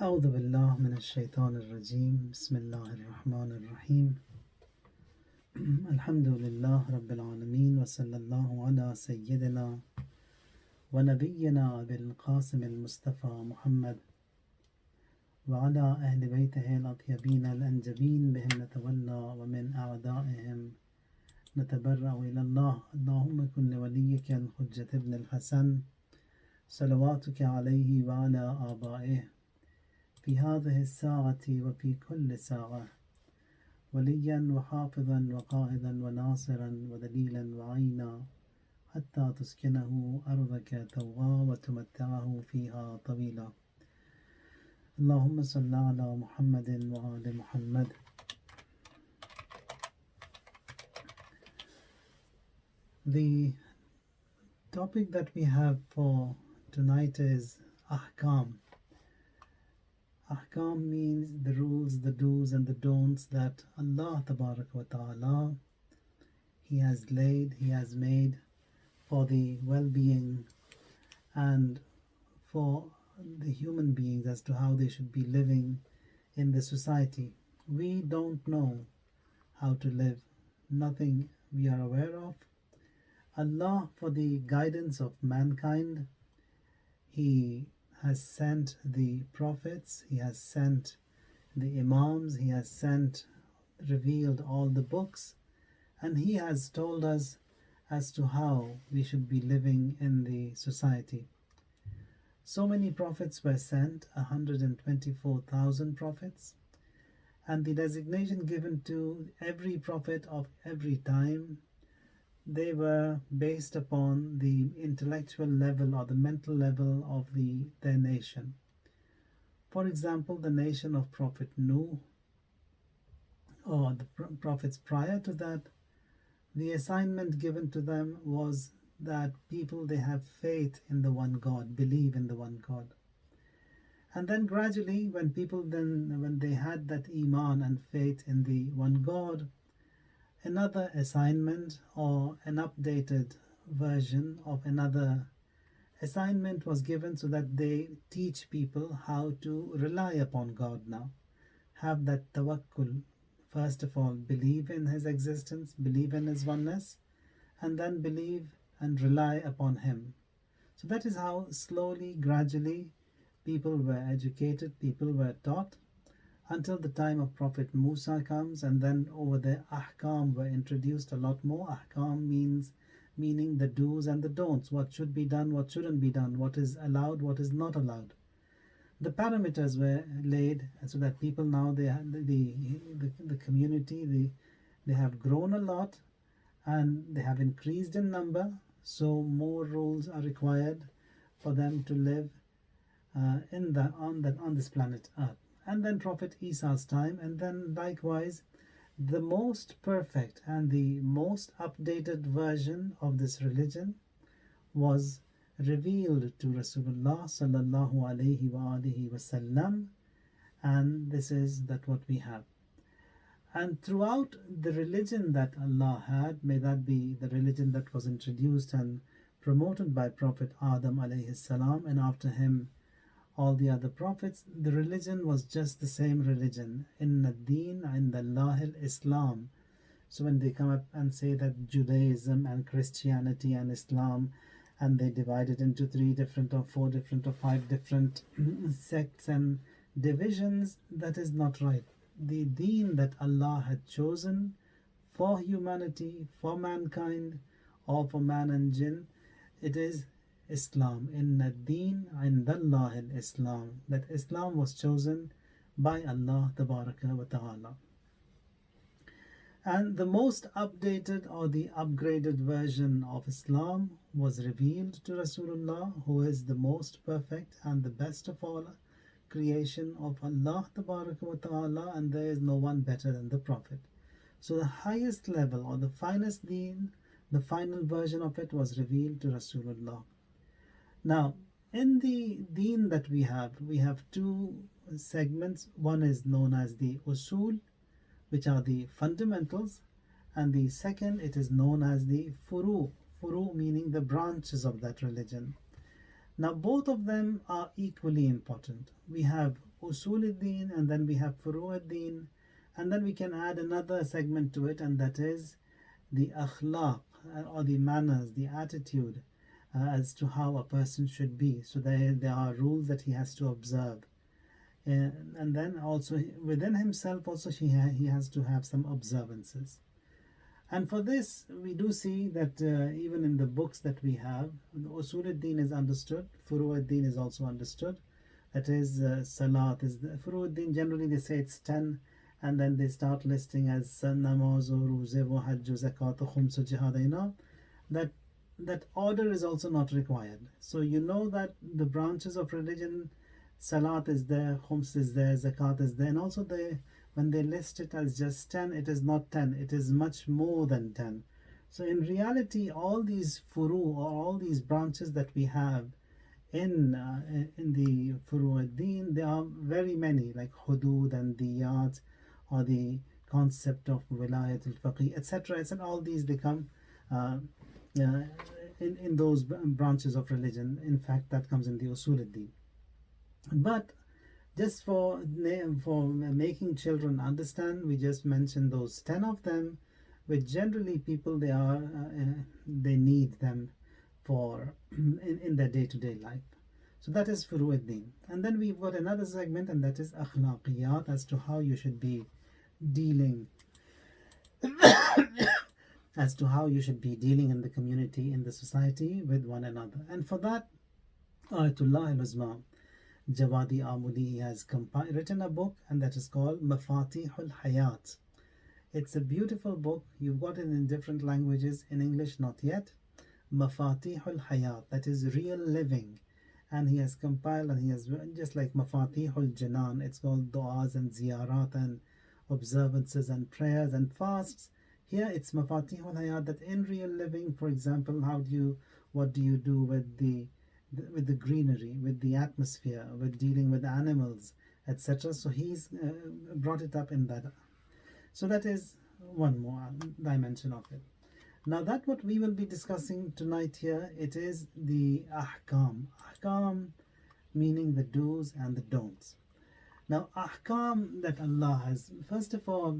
أعوذ بالله من الشيطان الرجيم بسم الله الرحمن الرحيم الحمد لله رب العالمين وصلى الله على سيدنا ونبينا أبي القاسم المصطفى محمد وعلى أهل بيته الأطيبين الأنجبين بهم نتولى ومن أعدائهم نتبرأ إلى الله. اللهم كن لوليك الحجة ابن الحسن صلواتك عليه وعلى آبائه في هذه الساعة وفي كل ساعة وليا وحافظا وقائدا وناصرا ودليلا وعينا حتى تسكنه أرضك توغا وتمتعه فيها طويلا. اللهم صل على محمد وآل محمد. The topic that we have for tonight is Ahkam. Ahkam means the rules, the do's and the don'ts that Allah wa ta'ala He has laid, He has made for the well-being and for the human beings as to how they should be living in the society. We don't know how to live, nothing we are aware of. Allah, for the guidance of mankind, He has sent the prophets, He has sent the imams, He has revealed all the books, and He has told us as to how we should be living in the society. So many prophets were sent, 124,000 prophets, and the designation given to every prophet of every time, they were based upon the intellectual level or the mental level of their nation. For example, the nation of Prophet Nuh or the prophets prior to that, the assignment given to them was that people, they have faith in the one God, believe in the one God. And then gradually when they had that iman and faith in the one God, another assignment or an updated version of another assignment was given so that they teach people how to rely upon God now. Have that tawakkul. First of all, believe in His existence, believe in His oneness, and then believe and rely upon Him. So that is how slowly, gradually, people were educated, people were taught, until the time of Prophet Musa comes, and then over there Ahkam were introduced a lot more. Ahkam meaning the do's and the don'ts, what should be done, what shouldn't be done, what is allowed, what is not allowed. The parameters were laid so that people now, the community, they have grown a lot and they have increased in number, so more rules are required for them to live on this planet Earth. And then Prophet Isa's time, and then likewise the most perfect and the most updated version of this religion was revealed to Rasulullah sallallahu alaihi wasallam, and this is that what we have. And throughout the religion that Allah had, may that be the religion that was introduced and promoted by Prophet Adam alayhi salam, and after him all the other prophets, the religion was just the same religion. Inna ad-deen inda Allahil Islam. So when they come up and say that Judaism and Christianity and Islam, and they divide it into 3 different or 4 different or 5 different sects and divisions, that is not right. The deen that Allah had chosen for humanity, for mankind, or for man and jinn, it is Islam. Inna ad-deen indallahi al-Islam. That Islam was chosen by Allah tabaraka wa ta'ala. And the most updated or the upgraded version of Islam was revealed to Rasulullah, who is the most perfect and the best of all creation of Allah tabaraka wa ta'ala, and there is no one better than the Prophet. So the highest level or the finest deen, the final version of it was revealed to Rasulullah. Now, in the deen that we have 2 segments. One is known as the usul, which are the fundamentals, and the second, it is known as the furu meaning the branches of that religion. Now both of them are equally important. We have Usuluddin, and then we have Furuuddin, and then we can add another segment to it, and that is the akhlaq, or the manners, the attitude, as to how a person should be. So there are rules that he has to observe. And then also within himself also he has to have some observances. And for this we do see that even in the books that we have, Usuluddin is understood, Furuuddin is also understood. That is, Salat is the Furuuddin. Generally they say it's 10, and then they start listing as namaz, roze, hajj, zakat, khums, jihad. That order is also not required. So you know that the branches of religion, Salat is there, khums is there, zakat is there, and also when they list it as just 10, it is not 10, it is much more than 10. So in reality, all these furu, or all these branches that we have in the Furuuddin, there are very many, like hudud and diyat, or the concept of wilayat al-faqih, etc. etc. All these, they come in those branches of religion. In fact, that comes in the Usuluddin. But just for making children understand, we just mentioned those 10 of them, which generally people, they need them for in their day-to-day life. So that is Furuuddin. And then we've got another segment, and that is akhlaqiyat, as to how you should be dealing as to how you should be dealing in the community, in the society, with one another. And for that, Ayatullah al-Uzma Jawadi Amudi has written a book, and that is called Mafatihul Hayat. It's a beautiful book. You've got it in different languages. In English, not yet. Mafatihul Hayat, that is real living. And he has compiled, and he has, just like Mafatihul Janan, it's called du'as and ziyarat and observances and prayers and fasts. Here it's Mafatihul Hayat, that in real living, for example, what do you do with the greenery, with the atmosphere, with dealing with animals, etc. So he's brought it up in that. So that is one more dimension of it. Now that what we will be discussing tonight here, it is the Ahkam. Ahkam meaning the do's and the don'ts. Now Ahkam that Allah has, first of all,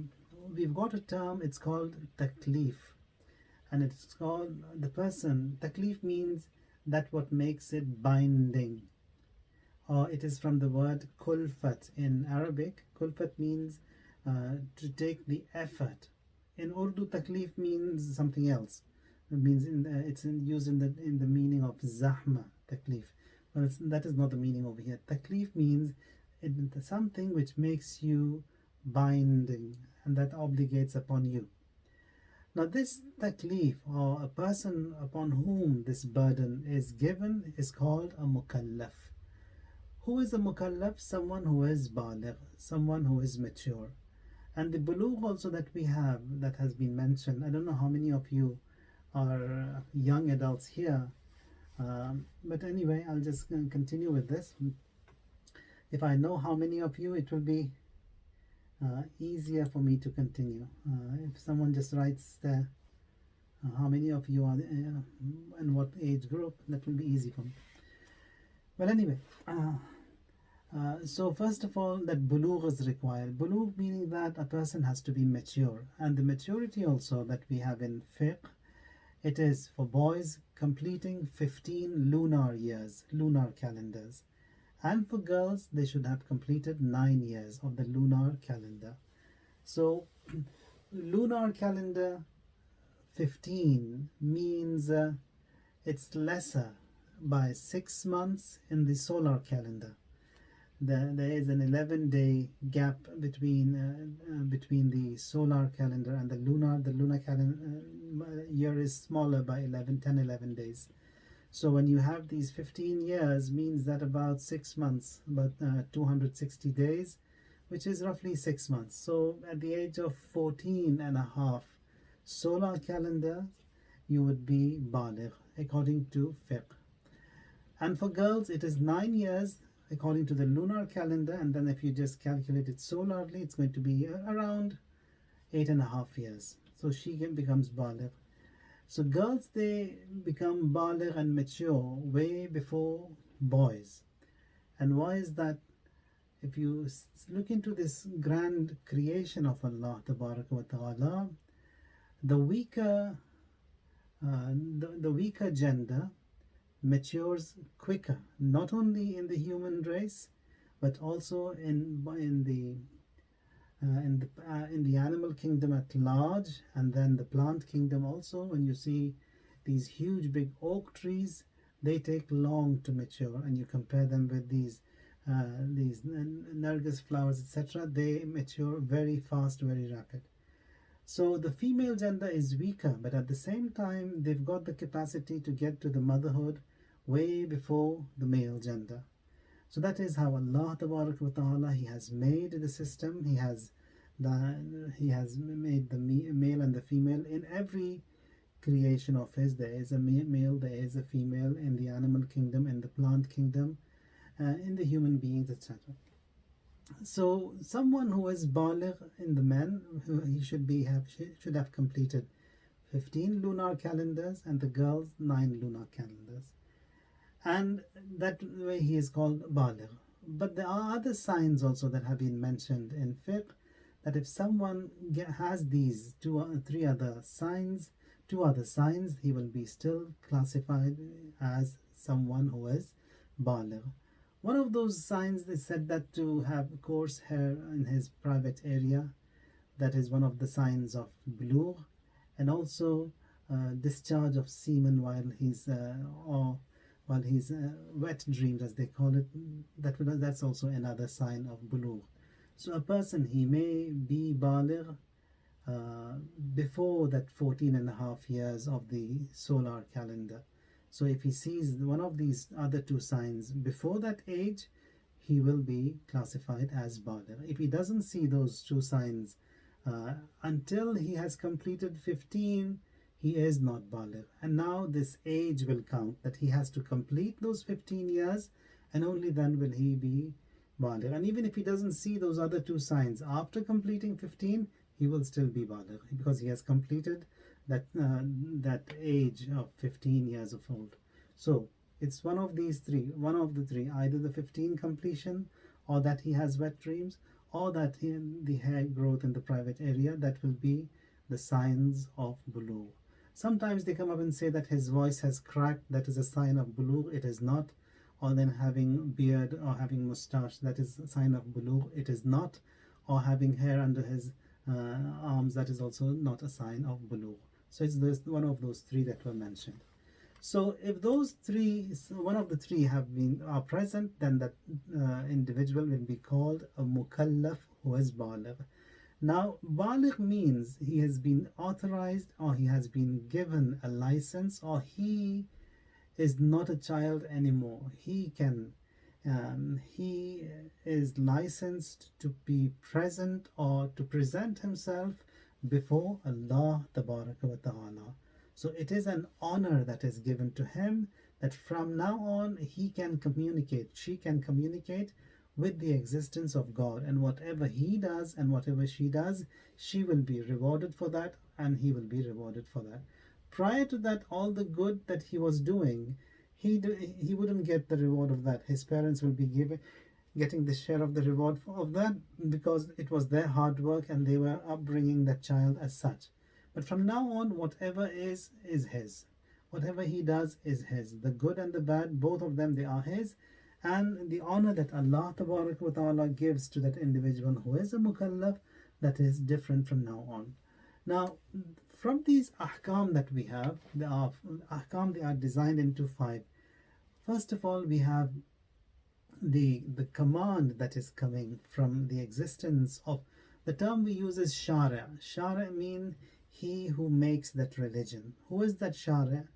we've got a term, it's called taklif. And it's called, the person, taklif means that what makes it binding. Or it is from the word kulfat in Arabic. Kulfat means to take the effort. In Urdu, taklif means something else. It means it's used in the meaning of zahma, taklif. But that is not the meaning over here. Taklif means something which makes you binding, and that obligates upon you. Now this taklif, or a person upon whom this burden is given, is called a mukallaf. Who is a mukallaf? Someone who is baligh, someone who is mature. And the bulugh also that we have, that has been mentioned, I don't know how many of you are young adults here, but anyway, I'll just continue with this. If I know how many of you, it will be easier for me to continue. If someone just writes there how many of you are in what age group, that will be easy for me. Well, anyway, so first of all, that bulugh is required. Bulugh meaning that a person has to be mature, and the maturity also that we have in fiqh, it is for boys completing 15 lunar years, lunar calendars. And for girls, they should have completed 9 years of the lunar calendar. So, lunar calendar 15 means it's lesser by 6 months in the solar calendar. There is an 11-day gap between the solar calendar and the lunar. The lunar calendar year is smaller by 11 days. So when you have these 15 years, means that about 6 months, about 260 days, which is roughly 6 months. So at the age of 14 and a half solar calendar, you would be baligh according to fiqh. And for girls, it is 9 years according to the lunar calendar, and then if you just calculate it solarly, it's going to be around 8.5 years. So she becomes baligh. So girls, they become baligh and mature way before boys. And why is that? if you look into this grand creation of Allah wa ta'ala, the weaker the weaker gender matures quicker, not only in the human race, but also in the animal kingdom at large, and then the plant kingdom also. When you see these huge big oak trees, they take long to mature, and you compare them with these nargis flowers, etc. They mature very fast, very rapid. So the female gender is weaker, but at the same time, they've got the capacity to get to the motherhood way before the male gender. So that is how Allah wa ta'ala, He has made the system. He has made the male and the female in every creation of His. There is a male, there is a female in the animal kingdom, in the plant kingdom, in the human beings, etc. So someone who is baligh in the men, he should have completed 15 lunar calendars, and the girls 9 lunar calendars, and that way he is called baligh. But there are other signs also that have been mentioned in fiqh, that if someone has these two other signs, he will be still classified as someone who is baligh. One of those signs, they said that to have coarse hair in his private area, that is one of the signs of bulugh, and also discharge of semen while he's wet dreams, as they call it. That's also another sign of bulugh. So a person, he may be baligh before that 14 and a half years of the solar calendar. So if he sees one of these other two signs before that age, he will be classified as baligh. If he doesn't see those two signs until he has completed 15, he is not baligh. And now this age will count, that he has to complete those 15 years, and only then will he be baligh. And even if he doesn't see those other two signs after completing 15, he will still be baligh, because he has completed that age of 15 years of old. So it's one of the three, either the 15 completion, or that he has wet dreams, or that the hair growth in the private area. That will be the signs of bulugh. Sometimes they come up and say that his voice has cracked, that is a sign of bulugh. It is not. Or then having beard or having mustache, that is a sign of bulugh. It is not. Or having hair under his arms, that is also not a sign of bulugh. So it's one of those three that were mentioned. So if one of the three are present, then that individual will be called a mukallaf, who is baligh. Now, baligh means he has been authorized, or he has been given a license, or he is not a child anymore. He is licensed to be present or to present himself before Allah Tabaraka wa Ta'ala. So it is an honor that is given to him, that from now on she can communicate with the existence of God, and whatever he does and whatever she does, she will be rewarded for that, and he will be rewarded for that. Prior to that, all the good that he was doing, he wouldn't get the reward of that. His parents will be getting the share of the reward of that, because it was their hard work and they were upbringing that child as such. But from now on, whatever is his. Whatever he does is his. The good and the bad, both of them, they are his. And the honor that Allah wa Ta'ala gives to that individual who is a mukallaf, that is different from now on. Now, from these ahkam that we have, they are designed into 5. First of all, we have the command that is coming from the existence of, the term we use is shara. Shara means he who makes that religion. Who is that shara?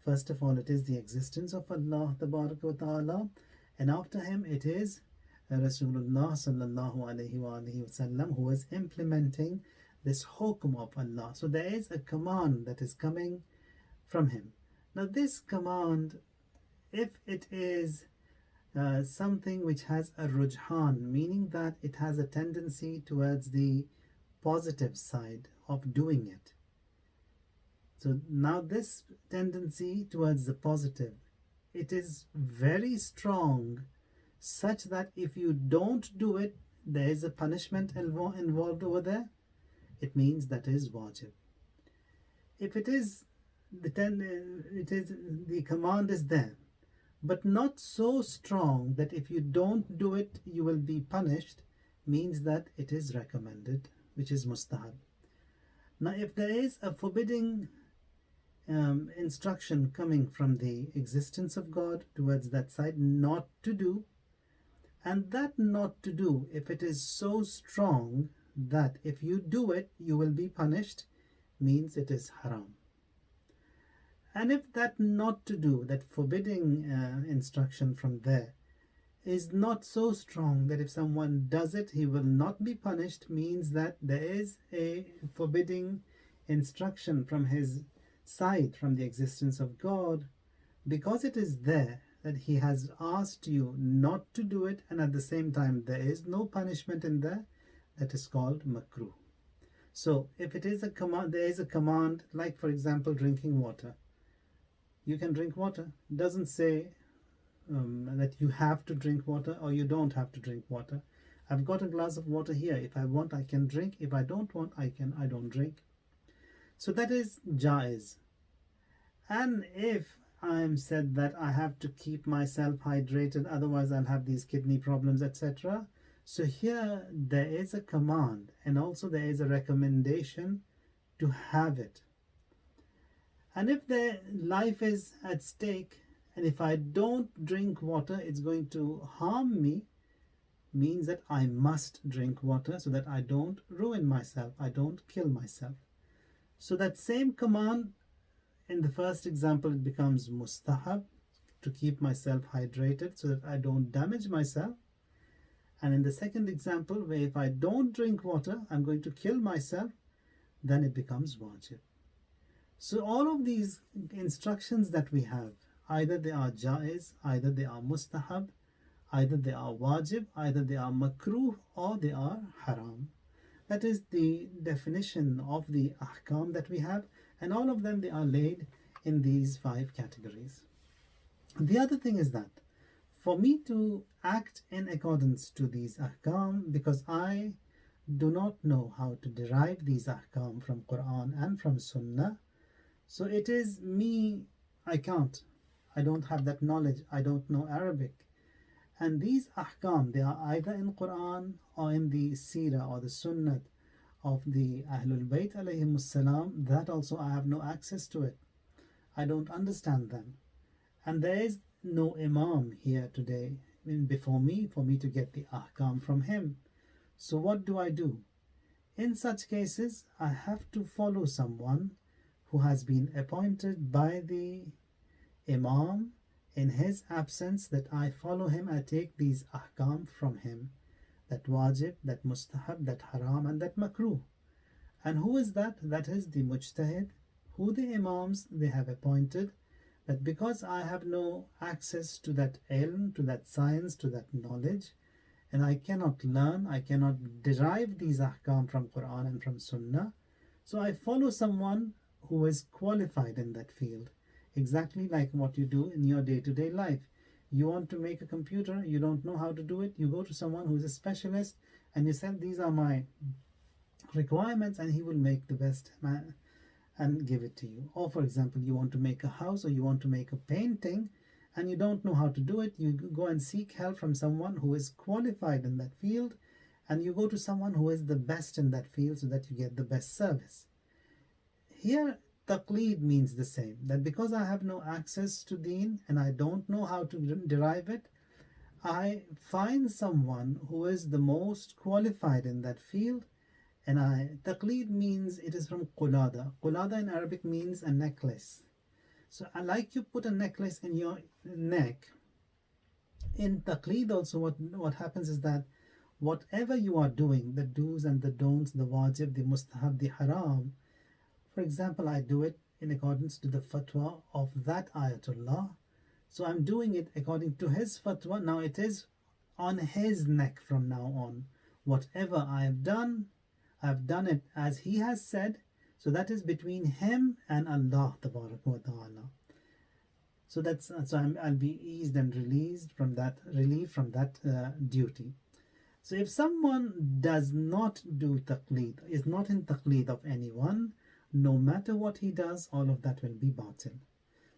First of all, it is the existence of Allah wa Ta'ala, and after him it is Rasulullah sallallahu alayhi wa sallam, who is implementing this hukum of Allah. So there is a command that is coming from him. Now this command, if it is something which has a rujhan, meaning that it has a tendency towards the positive side of doing it. So now this tendency towards the positive, it is very strong such that if you don't do it, there is a punishment involved over there, it means that is wajib. If it is the command is there, but not so strong that if you don't do it you will be punished, means that it is recommended, which is mustahab. Now, if there is a forbidding instruction coming from the existence of God towards that side not to do, and that not to do, if it is so strong that if you do it you will be punished, means it is haram. And if that not to do, that forbidding instruction from there, is not so strong that if someone does it he will not be punished, means that there is a forbidding instruction from his side, from the existence of God, because it is there that he has asked you not to do it, and at the same time there is no punishment in there, that is called makruh. So if it is a command, there is a command, like for example drinking water. You can drink water. It doesn't say that you have to drink water or you don't have to drink water. I've got a glass of water here. If I want, I can drink. If I don't want, I don't drink. So that is jaiz. And if I am said that I have to keep myself hydrated, otherwise I'll have these kidney problems, etc. So here there is a command and also there is a recommendation to have it. And if the life is at stake, and if I don't drink water, it's going to harm me, means that I must drink water so that I don't ruin myself, I don't kill myself. So that same command, in the first example, it becomes mustahab, to keep myself hydrated so that I don't damage myself. And in the second example, where if I don't drink water, I'm going to kill myself, then it becomes wajib. So all of these instructions that we have, either they are jaiz, either they are mustahab, either they are wajib, either they are makruh, or they are haram. That is the definition of the ahkam that we have, and all of them, they are laid in these 5 categories. The other thing is that for me to act in accordance to these ahkam, because I do not know how to derive these ahkam from Quran and from Sunnah, so it is me, I don't have that knowledge, I don't know Arabic. And these ahkam, they are either in Quran or in the seerah or the sunnah of the Ahlul Bayt alayhimus salam. That also I have no access to it. I don't understand them. And there is no imam here today before me for me to get the ahkam from him. So what do? In such cases, I have to follow someone who has been appointed by the imam in his absence, that I follow him, I take these ahkam from him, that wajib, that mustahab, that haram, and that makruh. And who is that? That is the mujtahid, who the imams they have appointed, that because I have no access to that ilm, to that science, to that knowledge, and I cannot learn, I cannot derive these ahkam from Quran and from Sunnah, so I follow someone who is qualified in that field. Exactly like what you do in your day-to-day life. You want to make a computer, you don't know how to do it, you go to someone who is a specialist and you say, these are my requirements, and he will make the best and give it to you. Or for example, you want to make a house or you want to make a painting and you don't know how to do it, you go and seek help from someone who is qualified in that field, and you go to someone who is the best in that field so that you get the best service. Here, taqleed means the same, that because I have no access to deen and I don't know how to derive it, I find someone who is the most qualified in that field, and taqleed means it is from qulada. Qulada in Arabic means a necklace. So I like you put a necklace in your neck. In taqleed also what happens is that whatever you are doing, the do's and the don'ts, the wajib, the mustahab, the haram, for example, I do it in accordance to the fatwa of that ayatullah. So I'm doing it according to his fatwa. Now it is on his neck from now on. Whatever I have done it as he has said. So that is between him and Allah Tabarak wa Ta'ala. I'll be eased and released from that relief from that duty. So if someone does not do taqleed, is not in taqleed of anyone, no matter what he does, all of that will be batil.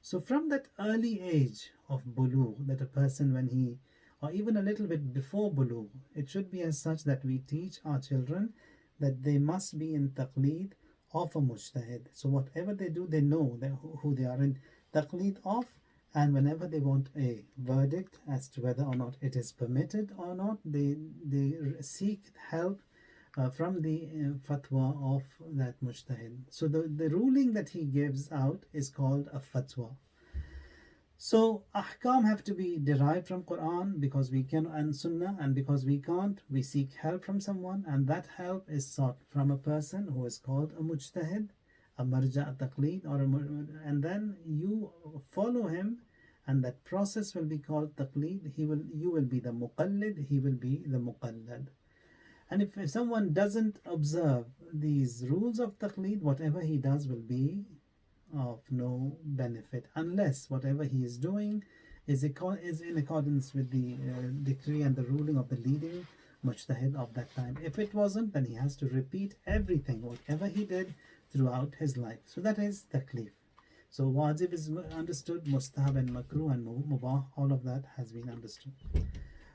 So from that early age of bulugh, that a person when he, or even a little bit before bulugh, it should be as such that we teach our children that they must be in taqleed of a mujtahid. So whatever they do, they know who they are in taqleed of, and whenever they want a verdict as to whether or not it is permitted or not, they seek help from the fatwa of that mujtahid. So the ruling that he gives out is called a fatwa. So ahkam have to be derived from Quran because we can, and Sunnah, and because we can't, we seek help from someone, and that help is sought from a person who is called a mujtahid, a marja taqleed, and then you follow him, and that process will be called taqleed. You will be the muqallid, he will be the muqallad. And if someone doesn't observe these rules of taqleed, whatever he does will be of no benefit, unless whatever he is doing is in accordance with the decree and the ruling of the leading mujtahid of that time. If it wasn't, then he has to repeat everything, whatever he did throughout his life. So that is taklif. So wajib is understood, mustahab and makruh and mubah, all of that has been understood.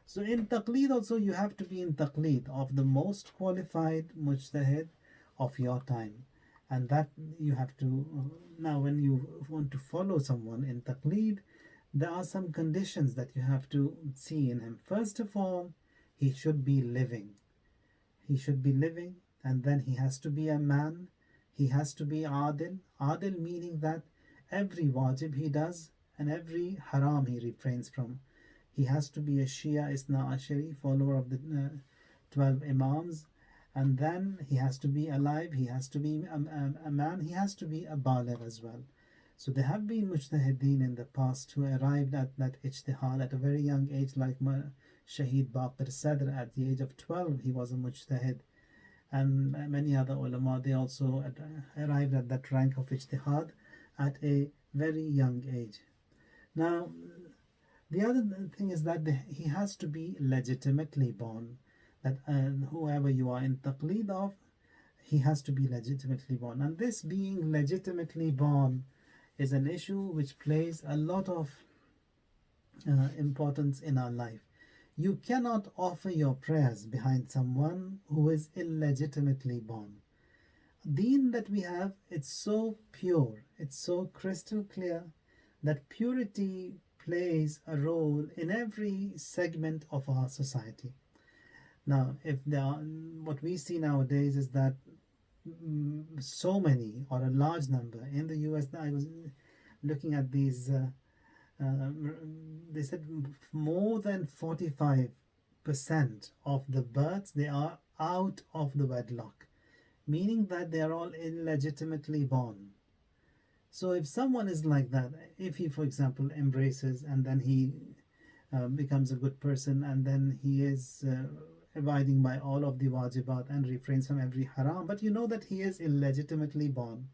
So in taqleed also, you have to be in taqleed of the most qualified mujtahid of your time. And that you have to, now when you want to follow someone in taqleed, there are some conditions that you have to see in him. First of all, he should be living. He should be living, and then he has to be a man. He has to be adil. Adil meaning that every wajib he does and every haram he refrains from. He has to be a Shia Isna Ashari, follower of the 12 Imams. And then he has to be alive, he has to be a man, he has to be a baligh as well. So there have been mujtahideen in the past who arrived at that ijtihad at a very young age, like Shaheed Baqir Sadr. At the age of 12 he was a mujtahid, and many other ulama, they also arrived at that rank of ijtihad at a very young age. Now the other thing is that he has to be legitimately born, that whoever you are in taqleed of, he has to be legitimately born. And this being legitimately born is an issue which plays a lot of importance in our life. You cannot offer your prayers behind someone who is illegitimately born. Deen that we have, it's so pure, it's so crystal clear, that purity plays a role in every segment of our society. Now, if what we see nowadays is that so many, or a large number in the US, I was looking at these, they said more than 45% of the births, they are out of the wedlock, meaning that they are all illegitimately born. So if someone is like that, if he, for example, embraces and then he becomes a good person, and then he is abiding by all of the wajibat and refrains from every haram, but you know that he is illegitimately born,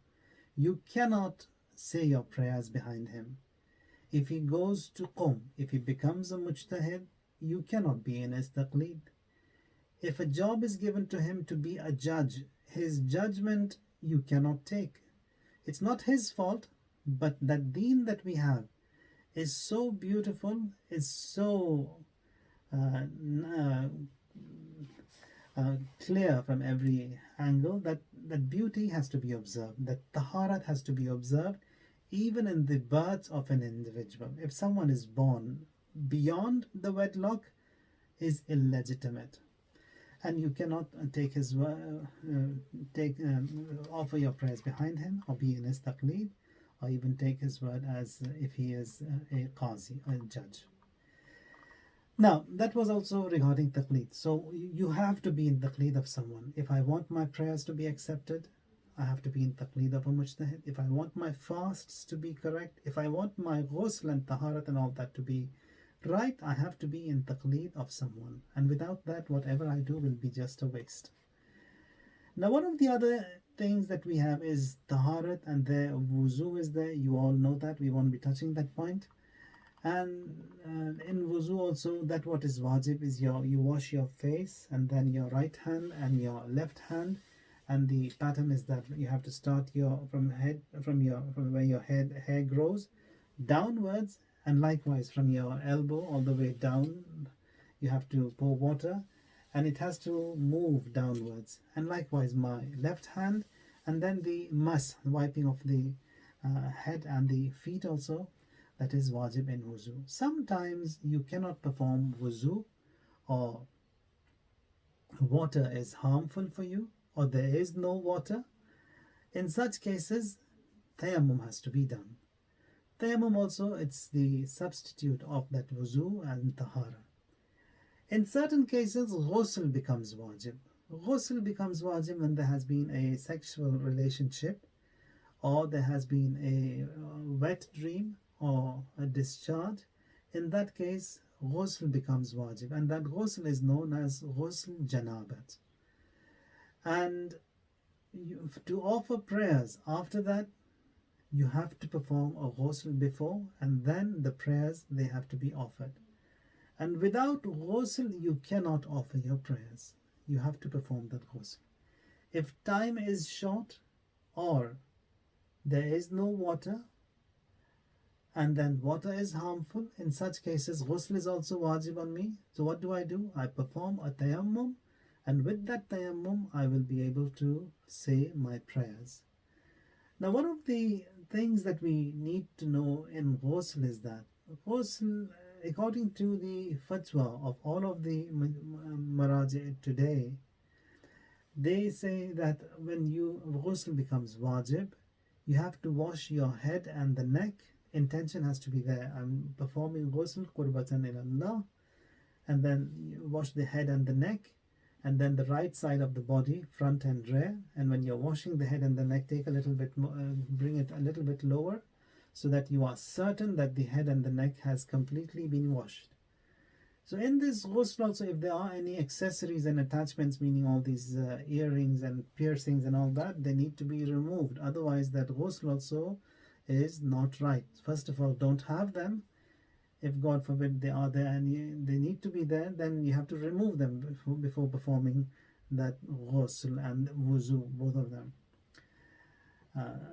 you cannot say your prayers behind him. If he goes to qum, if he becomes a mujtahid, you cannot be in his taqleed. If a job is given to him to be a judge, his judgment you cannot take. It's not his fault, but that deen that we have is so beautiful, is so clear from every angle, that beauty has to be observed, that taharat has to be observed, even in the birth of an individual. If someone is born beyond the wedlock, is illegitimate, and you cannot take his offer your prayers behind him, or be in his taqleed, or even take his word as if he is a qazi, a judge. Now, that was also regarding taqleed. So you have to be in taqleed of someone. If I want my prayers to be accepted, I have to be in taqleed of a mujtahid. If I want my fasts to be correct, if I want my ghusl and taharat and all that to be right, I have to be in taqleed of someone. And without that, whatever I do will be just a waste. Now, one of the other things that we have is taharat, and there wuzu is there. You all know that. We won't be touching that point. And in wuzu also, that what is wajib is you wash your face and then your right hand and your left hand, and the pattern is that you have to start your from where your head hair grows downwards, and likewise from your elbow all the way down you have to pour water, and it has to move downwards, and likewise my left hand, and then the mas, wiping of the head and the feet also, that is wajib in wuzu. Sometimes you cannot perform wuzu, or water is harmful for you, or there is no water. In such cases, tayammum has to be done. Tayammum also, it's the substitute of that wuzu and tahara. In certain cases, ghusl becomes wajib. Ghusl becomes wajib when there has been a sexual relationship, or there has been a wet dream or a discharge. In that case, ghusl becomes wajib, and that ghusl is known as ghusl janabat. And to offer prayers after that, you have to perform a ghusl before, and then the prayers, they have to be offered. And without ghusl, you cannot offer your prayers. You have to perform that ghusl. If time is short, or there is no water, and then water is harmful, in such cases ghusl is also wajib on me. So what do? I perform a tayammum, and with that tayammum I will be able to say my prayers. Now, one of the things that we need to know in ghusl is that ghusl, according to the fatwa of all of the maraji today, they say that when ghusl becomes wajib, you have to wash your head and the neck. Intention has to be there. I'm performing ghusl qurbatan ilallah, and then you wash the head and the neck, and then the right side of the body, front and rear. And when you're washing the head and the neck, take a little bit bring it a little bit lower, so that you are certain that the head and the neck has completely been washed. So in this ghusl also, if there are any accessories and attachments, meaning all these earrings and piercings and all that, they need to be removed. Otherwise that ghusl also is not right. First of all, don't have them. If God forbid they are there and they need to be there, then you have to remove them before performing that ghusl and wuzu, both of them.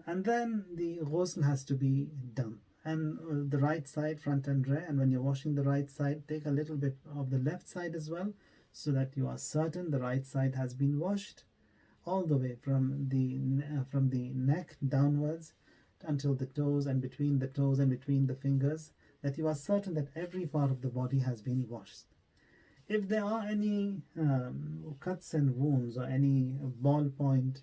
And then the ghusl has to be done, and the right side, front and rear. And when you're washing the right side, take a little bit of the left side as well, so that you are certain the right side has been washed all the way from the neck downwards until the toes, and between the toes and between the fingers, that you are certain that every part of the body has been washed. If there are any cuts and wounds, or any ballpoint,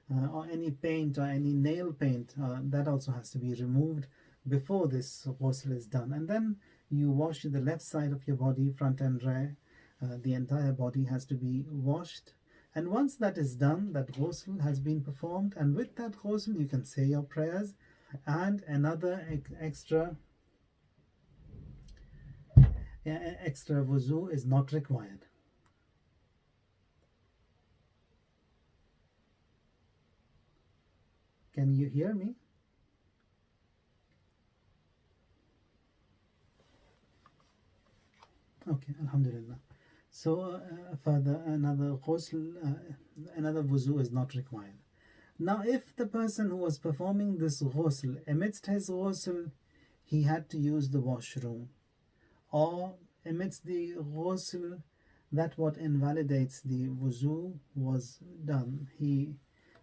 or any paint, or any nail paint, that also has to be removed before this ghusl is done. And then you wash the left side of your body, front and rear. The entire body has to be washed. And once that is done, that ghusl has been performed, and with that ghusl you can say your prayers, and another extra wuzu is not required. Can you hear me? Okay, alhamdulillah. So further, another ghusl, another wuzu is not required. Now, if the person who was performing this ghusl, amidst his ghusl, he had to use the washroom, or amidst the ghusl, that what invalidates the wuzu was done,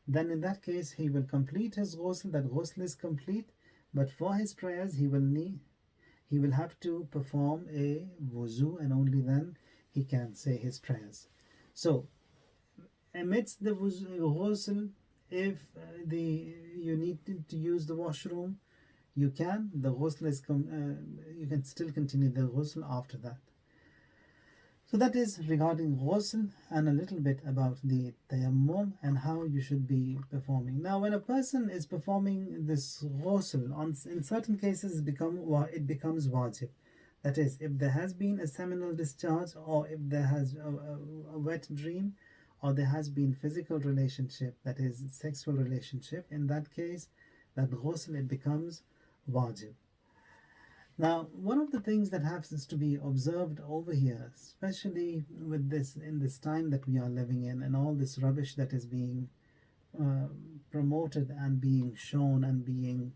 then in that case he will complete his ghusl. That ghusl is complete, but for his prayers he will have to perform a wuzu, and only then he can say his prayers. So amidst the ghusl, if you need to use the washroom, you can. The ghusl is you can still continue the ghusl after that. So that is regarding ghusl, and a little bit about the tayammum and how you should be performing. Now, when a person is performing this ghusl, in certain cases it becomes wajib. That is, if there has been a seminal discharge, or if there has a wet dream, or there has been physical relationship, that is sexual relationship, in that case, that ghusl, it becomes wajib. Now, one of the things that happens to be observed over here, especially with this in this time that we are living in, and all this rubbish that is being uh, promoted and being shown and being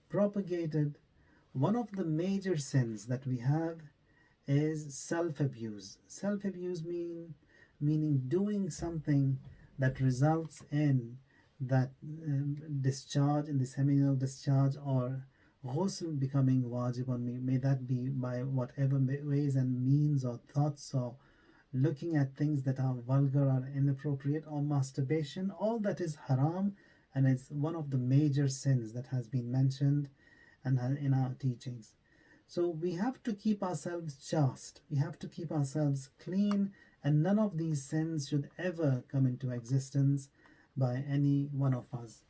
propagated, one of the major sins that we have is self-abuse. Self-abuse meaning doing something that results in that discharge, in the seminal discharge, or ghusl becoming wajib on me. May that be by whatever ways and means, or thoughts, or looking at things that are vulgar or inappropriate, or masturbation, all that is haram, and it's one of the major sins that has been mentioned and in our teachings. So we have to keep ourselves chaste, we have to keep ourselves clean, and none of these sins should ever come into existence by any one of us.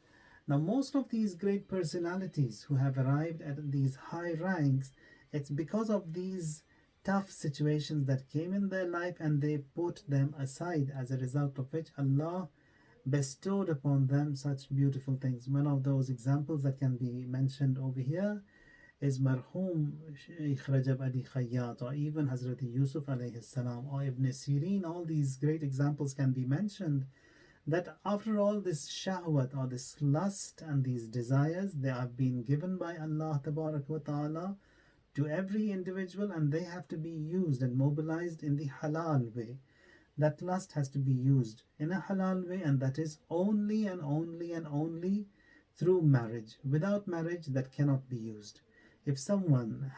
Now, most of these great personalities who have arrived at these high ranks, it's because of these tough situations that came in their life and they put them aside, as a result of which Allah bestowed upon them such beautiful things. One of those examples that can be mentioned over here is Marhum Shaykh Rajab Ali Khayyat, or even Hazrat Yusuf alayhi salam, or Ibn Sirin. All these great examples can be mentioned, that after all, this shahwat, or this lust and these desires, they have been given by Allah Tabarak wa Ta'ala to every individual, and they have to be used and mobilized in the halal way. That lust has to be used in a halal way, and that is only and only and only through marriage. Without marriage, that cannot be used. If someone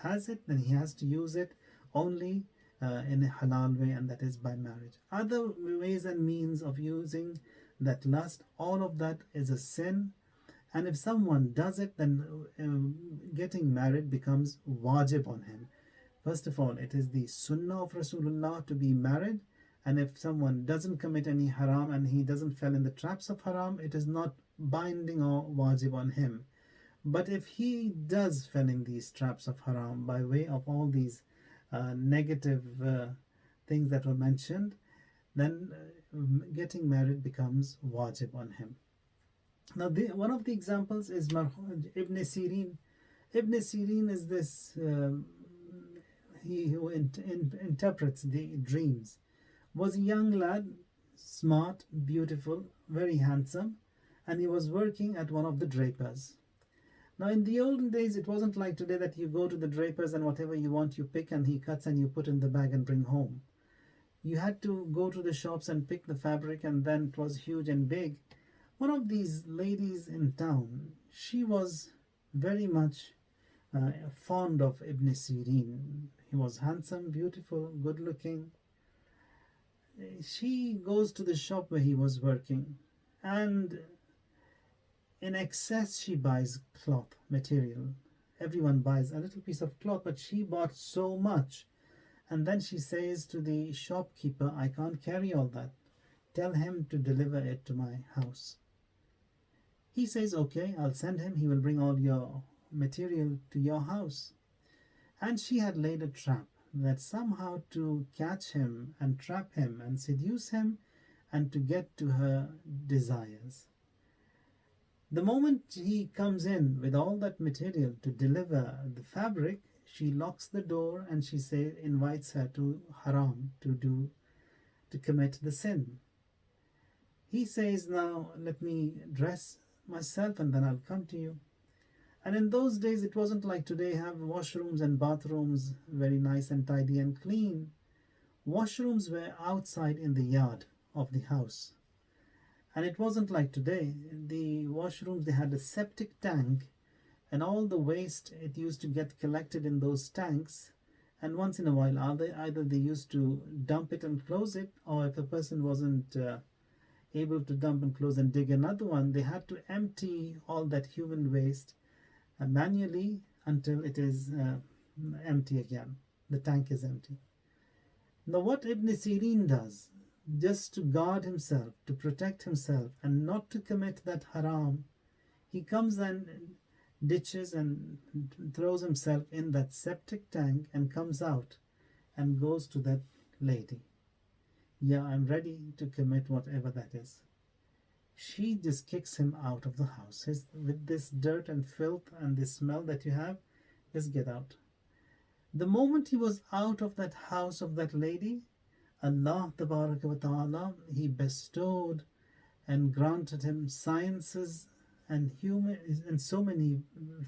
has it, then he has to use it only in a halal way, and that is by marriage. Other ways and means of using that lust, all of that is a sin. And if someone does it, then getting married becomes wajib on him. First of all, it is the sunnah of Rasulullah to be married, and if someone doesn't commit any haram and he doesn't fall in the traps of haram, it is not binding or wajib on him. But if he does fall in these traps of haram by way of all these negative things that were mentioned, then getting married becomes wajib on him. Now, one of the examples is Ibn Sirin. Ibn Sirin is this, he who interprets the dreams, was a young lad, smart, beautiful, very handsome, and he was working at one of the drapers. Now, in the olden days, it wasn't like today that you go to the drapers and whatever you want you pick and he cuts and you put in the bag and bring home. You had to go to the shops and pick the fabric, and then it was huge and big. One of these ladies in town, she was very much fond of Ibn Sirin. He was handsome, beautiful, good looking. She goes to the shop where he was working, and in excess she buys cloth material. Everyone buys a little piece of cloth, but she bought so much. And then she says to the shopkeeper, I can't carry all that. Tell him to deliver it to my house. He says, okay, I'll send him. He will bring all your material to your house. And she had laid a trap, that somehow to catch him and trap him and seduce him and to get to her desires. The moment he comes in with all that material to deliver the fabric, she locks the door and she invites her to haram, to commit the sin. He says, now let me dress myself and then I'll come to you. And in those days, it wasn't like today, have washrooms and bathrooms very nice and tidy and clean. Washrooms were outside in the yard of the house. And it wasn't like today. The washrooms, they had a septic tank, and all the waste, it used to get collected in those tanks. And once in a while, either they used to dump it and close it, or if a person wasn't able to dump and close and dig another one, they had to empty all that human waste manually until it is empty again. The tank is empty. Now, what Ibn Sirin does, just to guard himself, to protect himself, and not to commit that haram, he comes and ditches and throws himself in that septic tank and comes out and goes to that lady. Yeah, I'm ready to commit whatever that is. She just kicks him out of the house. With this dirt and filth and this smell that you have, just get out. The moment he was out of that house of that lady, Allah Ta'ala, He bestowed and granted him sciences and human and so many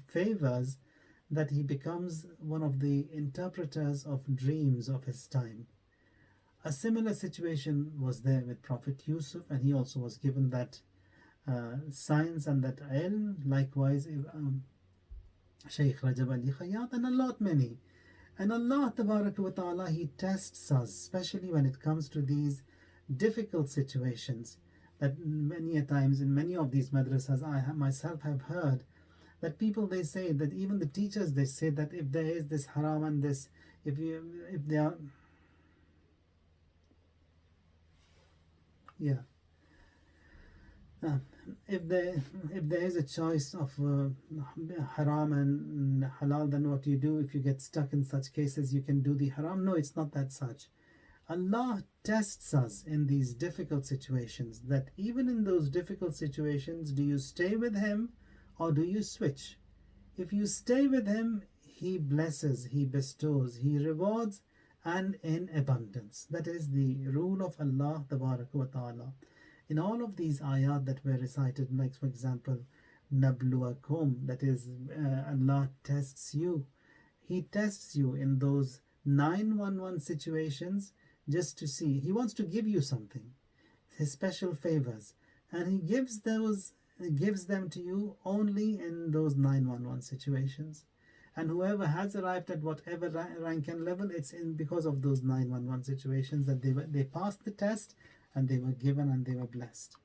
favors that he becomes one of the interpreters of dreams of his time. A similar situation was there with Prophet Yusuf, and he also was given that science and that ilm. Likewise, Shaykh Rajab Ali Khayyat, and a lot many. And Allah Ta'ala, He tests us, especially when it comes to these difficult situations. That many a times in many of these madrasas, I myself have heard that people, they say that even the teachers, they say that if there is this haram and this, if they are, yeah, uh, if there is a choice of haram and halal, then what you do if you get stuck in such cases, you can do the haram. No, it's not that such. Allah tests us in these difficult situations, that even in those difficult situations, do you stay with Him or do you switch? If you stay with Him, He blesses, He bestows, He rewards, and in abundance. That is the rule of Allah Ta'ala. In all of these ayat that were recited, like for example, Nabluwakum, that is, Allah tests you. He tests you in those 911 situations just to see. He wants to give you something, His special favors, and He gives them to you only in those 911 situations. And whoever has arrived at whatever rank and level, it's in because of those 911 situations that they passed the test and they were given and they were blessed.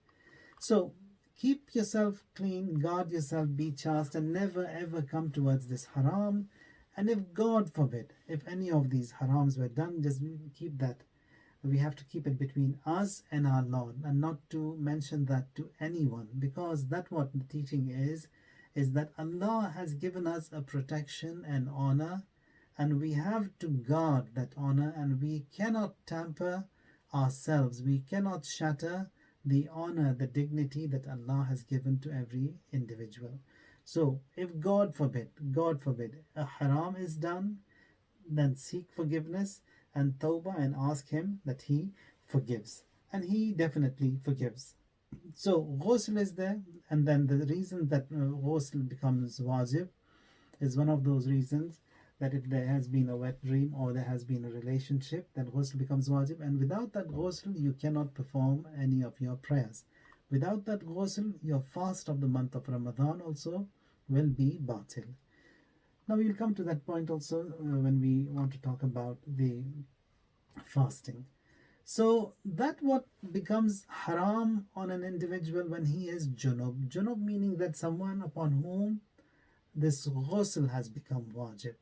So keep yourself clean, guard yourself, be chaste, and never ever come towards this haram. And if God forbid, if any of these harams were done, just keep that. We have to keep it between us and our Lord, and not to mention that to anyone, because that what the teaching is that Allah has given us a protection and honor, and we have to guard that honor, and we cannot tamper ourselves, we cannot shatter the honor, the dignity that Allah has given to every individual. So if God forbid, a haram is done, then seek forgiveness and tawbah and ask Him that He forgives, and He definitely forgives. So ghusl is there, and then the reason that ghusl becomes wajib is one of those reasons that if there has been a wet dream or there has been a relationship, then ghusl becomes wajib, and without that ghusl you cannot perform any of your prayers. Without that ghusl, your fast of the month of Ramadan also will be batil. Now we'll come to that point also when we want to talk about the fasting. So that what becomes haram on an individual when he is junub. Junub meaning that someone upon whom this ghusl has become wajib.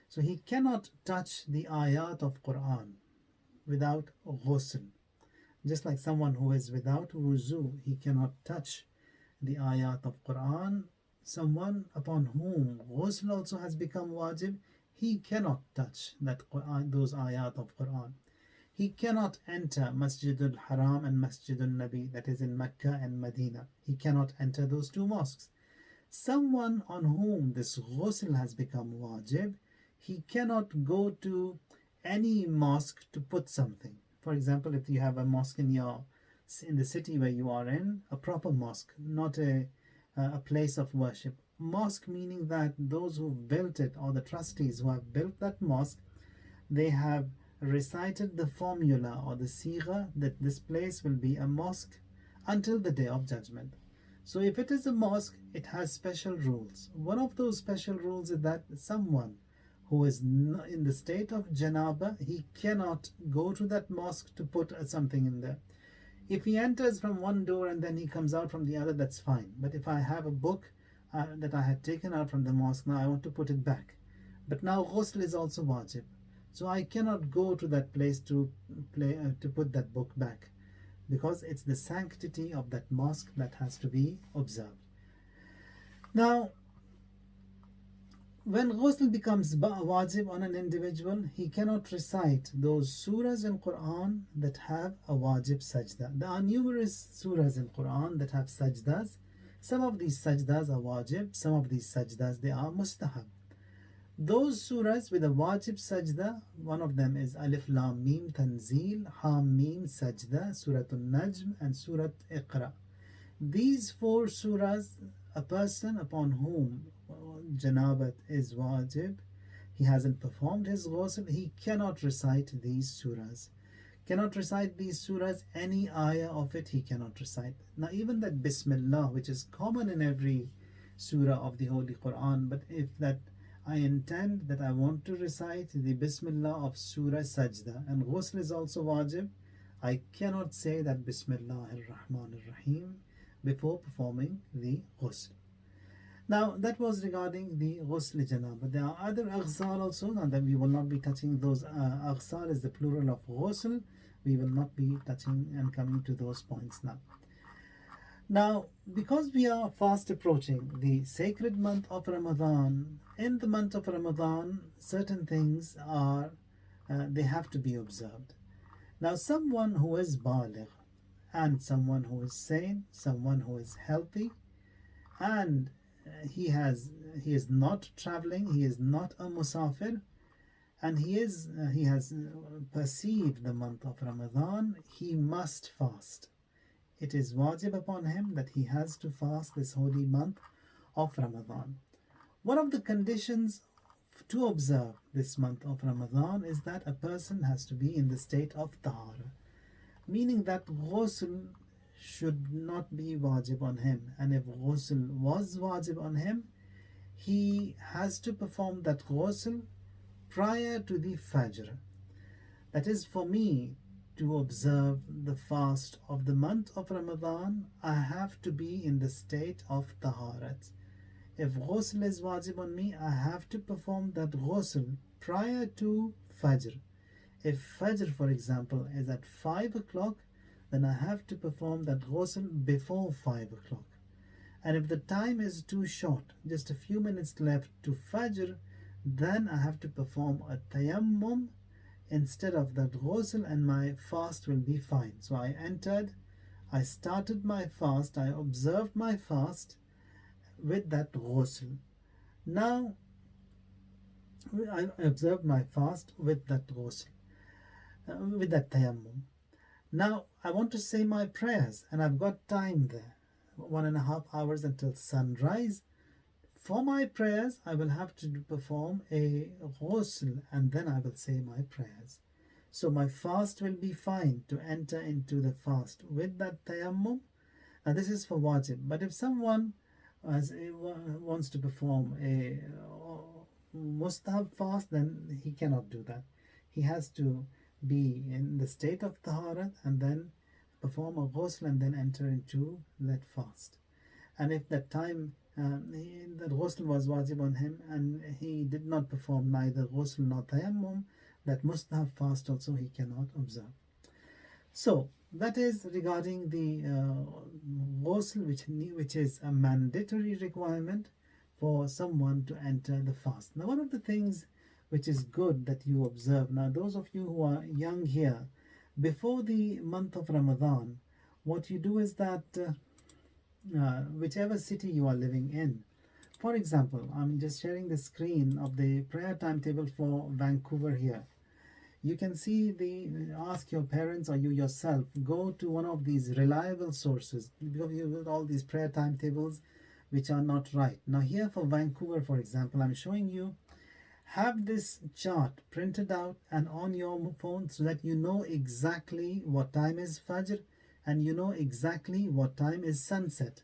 So he cannot touch the ayat of Quran without ghusl. Just like someone who is without wuzu, he cannot touch the ayat of Quran. Someone upon whom ghusl also has become wajib, he cannot touch that Quran, those ayat of Quran. He cannot enter Masjidul Haram and Masjidul Nabi, that is in Mecca and Medina. He cannot enter those two mosques. Someone on whom this ghusl has become wajib, he cannot go to any mosque to put something. For example, if you have a mosque in the city where you are in, a proper mosque, not a place of worship. Mosque meaning that those who built it, or the trustees who have built that mosque, they have recited the formula or the sigha that this place will be a mosque until the day of judgment. So if it is a mosque, it has special rules. One of those special rules is that someone who is in the state of janaba, he cannot go to that mosque to put something in there. If he enters from one door and then he comes out from the other, that's fine. But if I have a book that I had taken out from the mosque, now I want to put it back. But now ghusl is also wajib. So I cannot go to that place to put that book back, because it's the sanctity of that mosque that has to be observed. Now, when ghusl becomes wajib on an individual, he cannot recite those surahs in Quran that have a wajib sajda. There are numerous surahs in Quran that have sajdas. Some of these sajdas are wajib, some of these sajdas they are mustahab. Those surahs with a wajib sajda, one of them is Alif Lam Mim Tanzil, Ham Mim Sajda, Suratul Najm, and Surat Iqra. These four surahs, a person upon whom janabat is wajib, he hasn't performed his ghusl, he cannot recite these surahs. Cannot recite these surahs, any ayah of it he cannot recite. Now, even that Bismillah, which is common in every surah of the Holy Quran, but if that I intend that I want to recite the Bismillah of Surah Sajda, and ghusl is also wajib, I cannot say that Bismillah ar-Rahman ar-Rahim before performing the ghusl. Now that was regarding the ghusl janaba. There are other aghsal also, and then we will not be touching those. Aghsal is the plural of ghusl. We will not be touching and coming to those points now. Now, because we are fast approaching the sacred month of Ramadan, in the month of Ramadan, certain things are they have to be observed. Now, someone who is baligh and someone who is sane, someone who is healthy, and he is not traveling, he is not a musafir, and he has perceived the month of Ramadan, he must fast. It is wajib upon him that he has to fast this holy month of Ramadan. One of the conditions to observe this month of Ramadan is that a person has to be in the state of tahara, meaning that ghusl should not be wajib on him, and if ghusl was wajib on him, he has to perform that ghusl prior to the Fajr. That is, for me to observe the fast of the month of Ramadan, I have to be in the state of taharat. If ghusl is wajib on me, I have to perform that ghusl prior to Fajr. If Fajr, for example, is at 5 o'clock, then I have to perform that ghusl before 5 o'clock. And if the time is too short, just a few minutes left to Fajr, then I have to perform a tayammum instead of that ghusl, and my fast will be fine. So I started my fast, I observed my fast with that ghusl. Now, I observed my fast with that ghusl, with that tayammum. Now, I want to say my prayers, and I've got time there, 1.5 hours until sunrise. For my prayers, I will have to perform a ghusl, and then I will say my prayers. So my fast will be fine to enter into the fast with that tayammum. Now this is for wajib. But if someone wants to perform a mustahab fast, then he cannot do that. He has to be in the state of taharat and then perform a ghusl and then enter into that fast. And if that time that ghusl was wajib on him and he did not perform neither ghusl nor tayammum, that mustahab fast also he cannot observe. So that is regarding the ghusl, which is a mandatory requirement for someone to enter the fast. Now, one of the things which is good that you observe, now those of you who are young here, before the month of Ramadan, what you do is that whichever city you are living in, for example, I'm just sharing the screen of the prayer timetable for Vancouver here. You can see ask your parents or you yourself, go to one of these reliable sources, because you have all these prayer timetables which are not right. Now here for Vancouver, for example, I'm showing you, have this chart printed out and on your phone so that you know exactly what time is Fajr and you know exactly what time is sunset.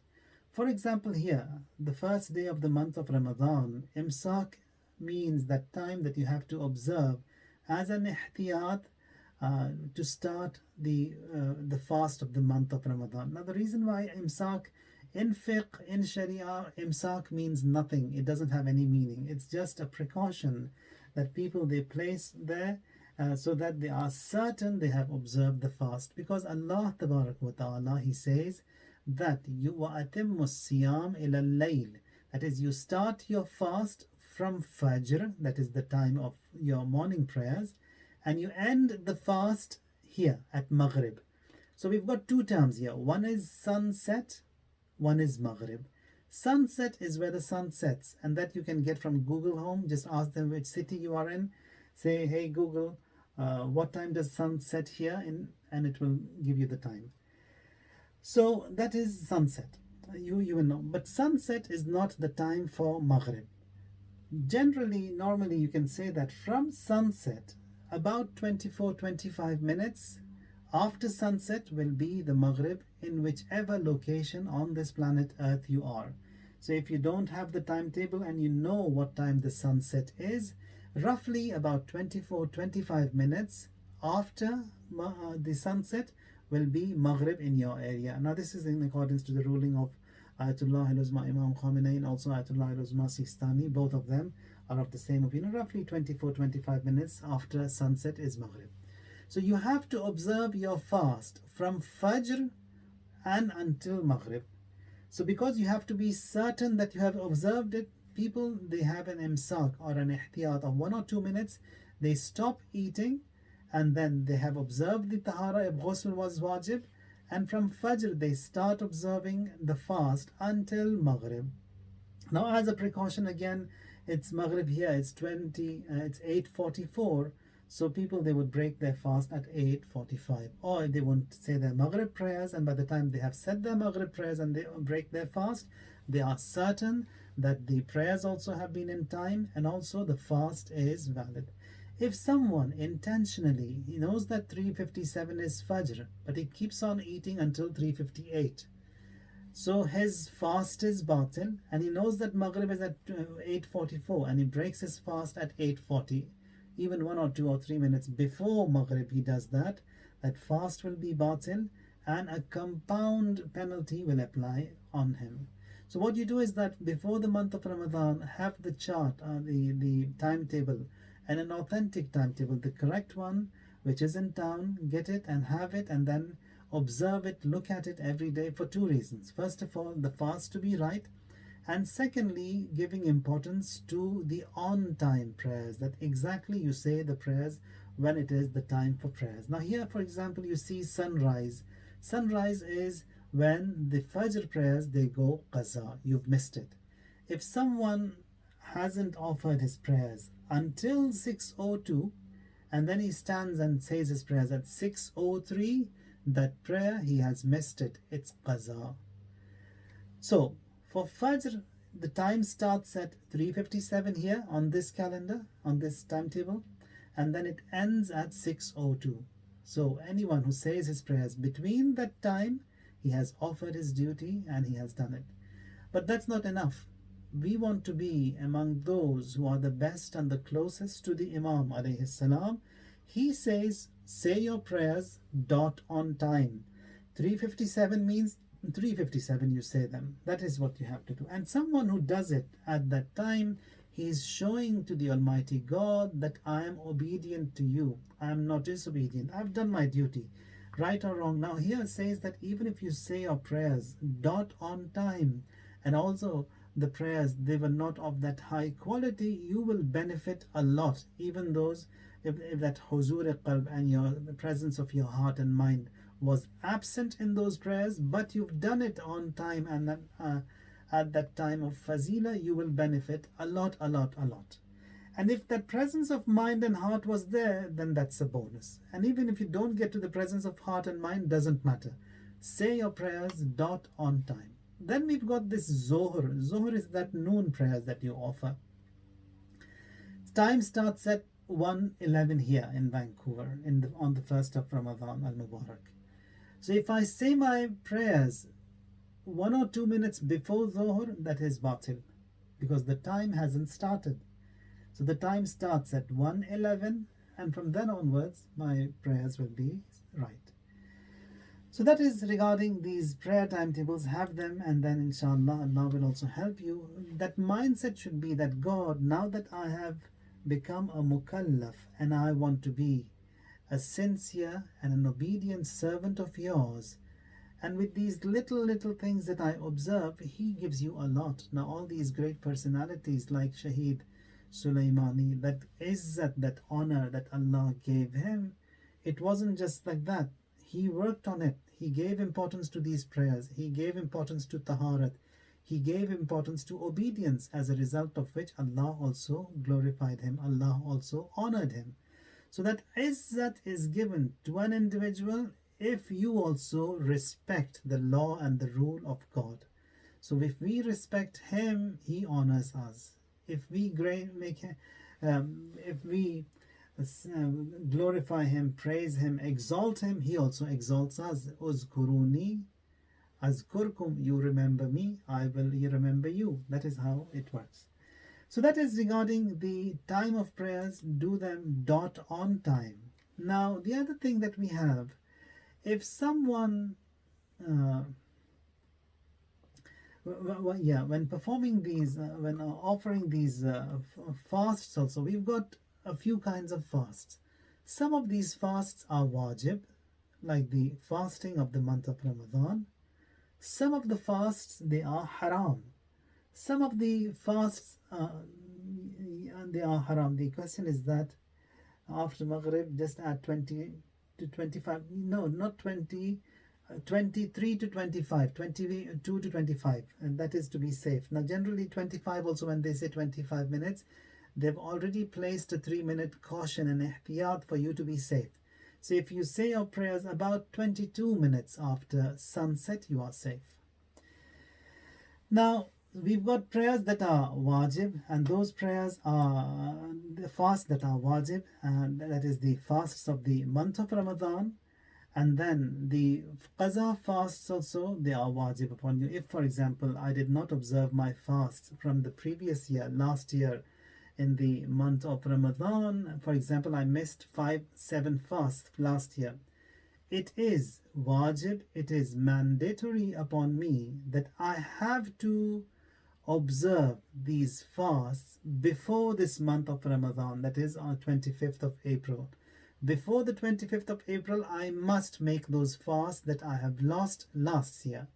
For example, here, the first day of the month of Ramadan, Imsak means that time that you have to observe as an ihtiyat to start the fast of the month of Ramadan. Now, the reason why Imsak in fiqh, in Sharia, Imsak means nothing. It doesn't have any meaning. It's just a precaution that people they place there so that they are certain they have observed the fast. Because Allah Tabarak wa Ta'ala, He says that you وَأَتِمُّ الصِّيَامِ إِلَى اللَّيْلِ, that is, you start your fast from Fajr, that is the time of your morning prayers, and you end the fast here at Maghrib. So we've got two terms here. One is sunset, one is Maghrib. Sunset is where the sun sets, and that you can get from Google Home. Just ask them which city you are in. Say, hey Google, what time does sun set here? And it will give you the time. So that is sunset. You will know. But sunset is not the time for Maghrib. Generally, normally you can say that from sunset, about 24-25 minutes after sunset will be the Maghrib in whichever location on this planet Earth you are. So if you don't have the timetable and you know what time the sunset is, roughly about 24-25 minutes after the sunset will be Maghrib in your area. Now this is in accordance to the ruling of Ayatollah al-Uzma Imam Khamenei and also Ayatollah al-Uzma Sistani. Both of them are of the same opinion. Roughly 24-25 minutes after sunset is Maghrib. So you have to observe your fast from Fajr and until Maghrib. So because you have to be certain that you have observed it, people, they have an imsak or an ihtiyat of 1 or 2 minutes. They stop eating and then they have observed the tahara if ghusl was wajib, and from Fajr they start observing the fast until Maghrib. Now as a precaution, again, it's Maghrib here, it's 8:44. So people, they would break their fast at 8:45, or they won't say their Maghrib prayers, and by the time they have said their Maghrib prayers and they break their fast, they are certain that the prayers also have been in time and also the fast is valid. If someone intentionally, he knows that 3:57 is Fajr, but he keeps on eating until 3:58, so his fast is batil, and he knows that Maghrib is at 8:44 and he breaks his fast at 8:40, even 1 or 2 or 3 minutes before Maghrib he does that, that fast will be batil and a compound penalty will apply on him. So what you do is that before the month of Ramadan, have the chart, the timetable, and an authentic timetable, the correct one, which is in town, get it and have it, and then observe it, look at it every day for 2 reasons. First of all, the fast to be right, and secondly, giving importance to the on-time prayers, that exactly you say the prayers when it is the time for prayers. Now here, for example, you see sunrise. Sunrise is when the Fajr prayers, they go qaza. You've missed it. If someone hasn't offered his prayers until 6:02, and then he stands and says his prayers at 6:03, that prayer, he has missed it. It's qaza. So for Fajr, the time starts at 3:57 here on this calendar, on this timetable, and then it ends at 6:02. So anyone who says his prayers between that time, he has offered his duty and he has done it. But that's not enough. We want to be among those who are the best and the closest to the Imam alayhi salam. He says, say your prayers dot on time. 3:57 means 3:57 you say them. That is what you have to do. And someone who does it at that time, he is showing to the Almighty God that I am obedient to you. I am not disobedient. I've done my duty, right or wrong. Now here it says that even if you say your prayers dot on time, and also the prayers, they were not of that high quality, you will benefit a lot. Even those, if that huzur qalb and the presence of your heart and mind was absent in those prayers, but you've done it on time, and then, at that time of fazila, you will benefit a lot. And if that presence of mind and heart was there, then that's a bonus. And even if you don't get to the presence of heart and mind, doesn't matter. Say your prayers dot on time. Then we've got this Zohar. Zohar is that noon prayers that you offer. Time starts at 1:11 here in Vancouver on the 1st of Ramadan al-Mubarak. So if I say my prayers 1 or 2 minutes before Zohar, that is batil, because the time hasn't started. So the time starts at 1:11, and from then onwards my prayers will be right. So that is regarding these prayer timetables. Have them, and then inshallah Allah will also help you. That mindset should be that, God, now that I have become a mukallaf and I want to be a sincere and an obedient servant of yours, and with these little things that I observe, he gives you a lot. Now all these great personalities like Shaheed Sulaimani, that izzat, that honor that Allah gave him, it wasn't just like that. He worked on it. He gave importance to these prayers. He gave importance to taharat. He gave importance to obedience, as a result of which Allah also glorified him. Allah also honored him. So that izzat is given to an individual if you also respect the law and the rule of God. So if we respect him, he honors us. If we if we glorify him, praise him, exalt him, he also exalts us. Uzkuruni azkurkum, you remember me, I will remember you. That is how it works. So that is regarding the time of prayers. Do them dot on time. Now the other thing that we have, if someone when performing these, when offering these fasts also, we've got a few kinds of fasts. Some of these fasts are wajib, like the fasting of the month of Ramadan. Some of the fasts, they are haram. Some of the fasts, they are haram. The question is that after Maghrib, just add 20 to 25, no, not 20, 23 to 25, 22 to 25, and that is to be safe. Now generally 25 also, when they say 25 minutes, they've already placed a 3-minute caution and ihtiyat for you to be safe. So if you say your prayers about 22 minutes after sunset, you are safe. Now we've got prayers that are wajib, and those prayers are the fasts that are wajib, and that is the fasts of the month of Ramadan. And then the qaza fasts also, they are wajib upon you. If, for example, I did not observe my fasts from the previous year, last year, in the month of Ramadan, for example, I missed 5-7 fasts last year, it is wajib, it is mandatory upon me that I have to observe these fasts before this month of Ramadan, that is on 25th of April. Before the 25th of April, I must make those fasts that I have lost last year.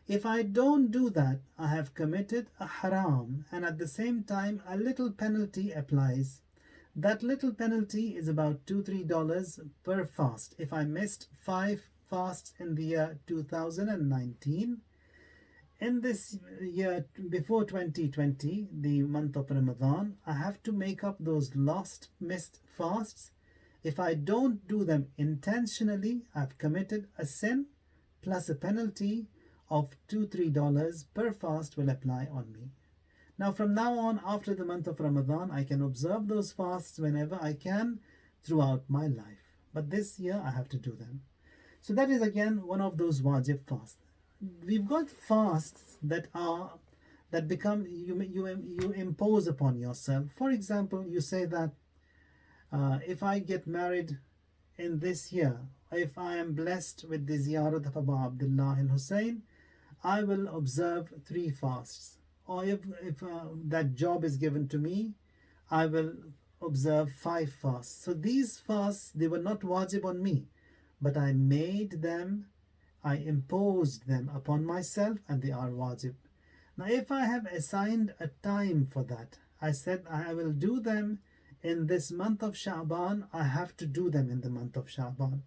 If I don't do that, I have committed a haram, and at the same time, a little penalty applies. That little penalty is about $2-3 per fast. If I missed 5 fasts in the year 2019, in this year before 2020, the month of Ramadan, I have to make up those lost, missed fasts. If I don't do them intentionally, I've committed a sin, plus a penalty of $2-3 per fast will apply on me. Now from now on, after the month of Ramadan, I can observe those fasts whenever I can throughout my life. But this year I have to do them. So that is again one of those wajib fasts. We've got fasts that become, you impose upon yourself. For example, you say that if I get married in this year, if I am blessed with the ziyarat of Abu Abdullah al-Hussein, I will observe 3 fasts. Or if that job is given to me, I will observe 5 fasts. So these fasts, they were not wajib on me, but I made them, I imposed them upon myself, and they are wajib. Now if I have assigned a time for that, I said I will do them in this month of Sha'ban, I have to do them in the month of Sha'ban.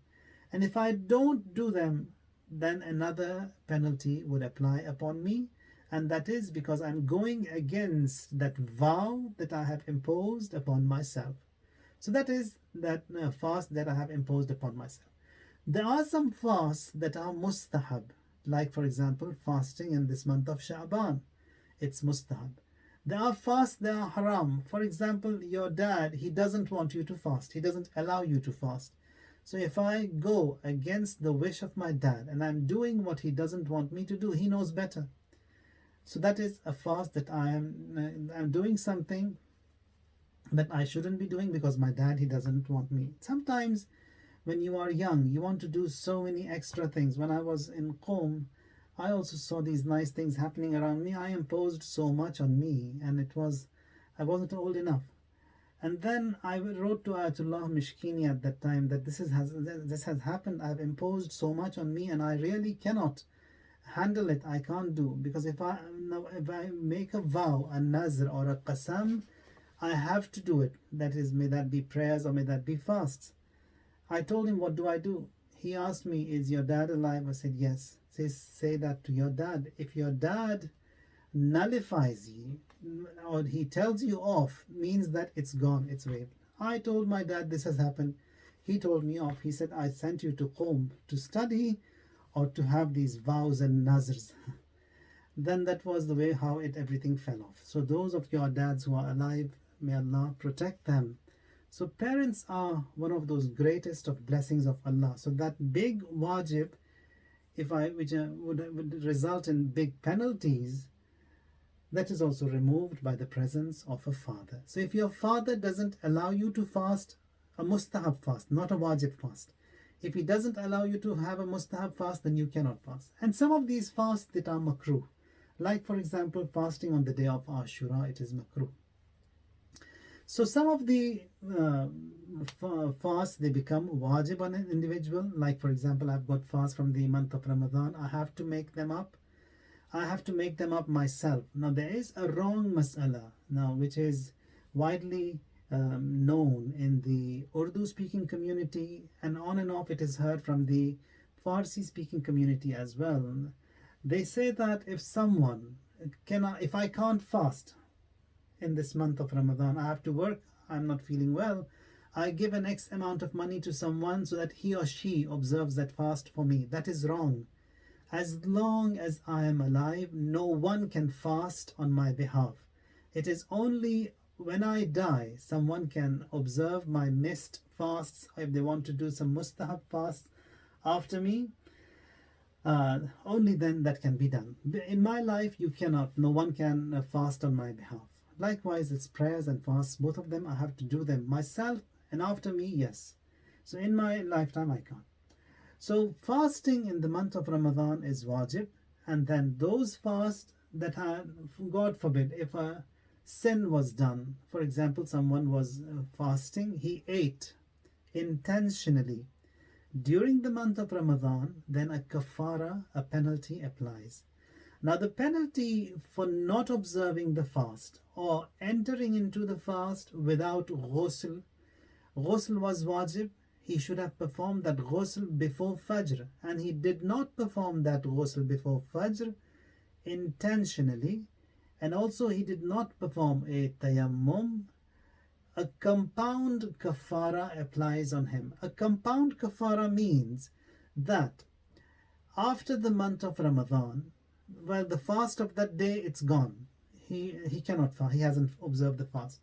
And if I don't do them, then another penalty would apply upon me, and that is because I'm going against that vow that I have imposed upon myself. So that is that fast that I have imposed upon myself. There are some fasts that are mustahab, like for example fasting in this month of Sha'ban. It's mustahab. There are fasts that are haram. For example, your dad, he doesn't want you to fast. He doesn't allow you to fast. So if I go against the wish of my dad and I'm doing what he doesn't want me to do, he knows better. So that is a fast that I'm doing something that I shouldn't be doing because my dad, he doesn't want me. Sometimes when you are young, you want to do so many extra things. When I was in Qom, I also saw these nice things happening around me. I imposed so much on me, and I wasn't old enough. And then I wrote to Ayatollah Mishkini at that time that this has happened. I've imposed so much on me, and I really cannot handle it. I can't do, because if I make a vow, a nazr or a qasam, I have to do it. That is, may that be prayers or may that be fasts. I told him, what do I do? He asked me, is your dad alive? I said, yes. Say that to your dad. If your dad nullifies you or he tells you off, means that it's gone, it's waived. I told my dad this has happened. He told me off. He said, I sent you to Qom to study or to have these vows and nazrs. Then that was the way how everything fell off. So those of your dads who are alive, may Allah protect them. So parents are one of those greatest of blessings of Allah. So that big wajib, which would result in big penalties, that is also removed by the presence of a father. So if your father doesn't allow you to fast a mustahab fast, not a wajib fast, if he doesn't allow you to have a mustahab fast, then you cannot fast. And some of these fasts that are makruh, like for example fasting on the day of Ashura, it is makruh. So some of the fasts, they become wajib on an individual. Like for example, I've got fast from the month of Ramadan. I have to make them up. I have to make them up myself. Now there is a wrong mas'ala now which is widely known in the Urdu speaking community, and on and off it is heard from the Farsi speaking community as well. They say that if I can't fast in this month of Ramadan, I have to work, I'm not feeling well, I give an X amount of money to someone so that he or she observes that fast for me. That is wrong. As long as I am alive, no one can fast on my behalf. It is only when I die, someone can observe my missed fasts. If they want to do some mustahab fasts after me, only then that can be done. In my life, you cannot. No one can fast on my behalf. Likewise, it's prayers and fasts. Both of them, I have to do them myself, and after me, yes. So in my lifetime, I can't. So fasting in the month of Ramadan is wajib, and then those fasts that are, God forbid, if a sin was done, for example, someone was fasting, he ate intentionally during the month of Ramadan, then a kafara, a penalty applies. Now the penalty for not observing the fast or entering into the fast without ghusl was wajib. He should have performed that ghusl before Fajr, and he did not perform that ghusl before Fajr intentionally, and also he did not perform a tayammum. A compound kafara applies on him. A compound kafara means that after the month of Ramadan, well, the fast of that day, it's gone. He cannot fast. He hasn't observed the fast.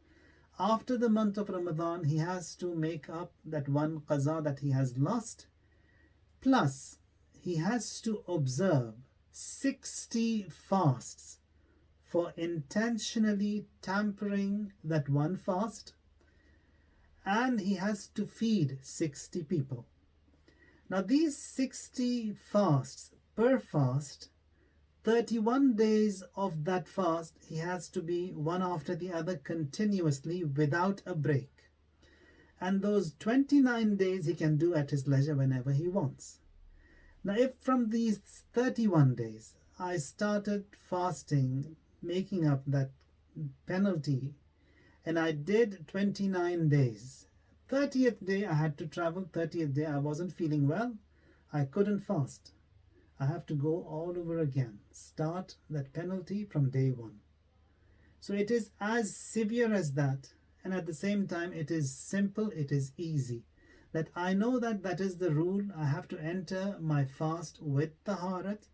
After the month of Ramadan, he has to make up that one qaza that he has lost. Plus, he has to observe 60 fasts for intentionally tampering that one fast. And he has to feed 60 people. Now these 60 fasts, per fast, 31 days of that fast, he has to be one after the other continuously without a break. And those 29 days he can do at his leisure whenever he wants. Now if from these 31 days I started fasting, making up that penalty, and I did 29 days. 30th day I had to travel, 30th day I wasn't feeling well, I couldn't fast. I have to go all over again, start that penalty from day one. So it is as severe as that, and at the same time it is simple, it is easy. That I know that is the rule. I have to enter my fast with taharat,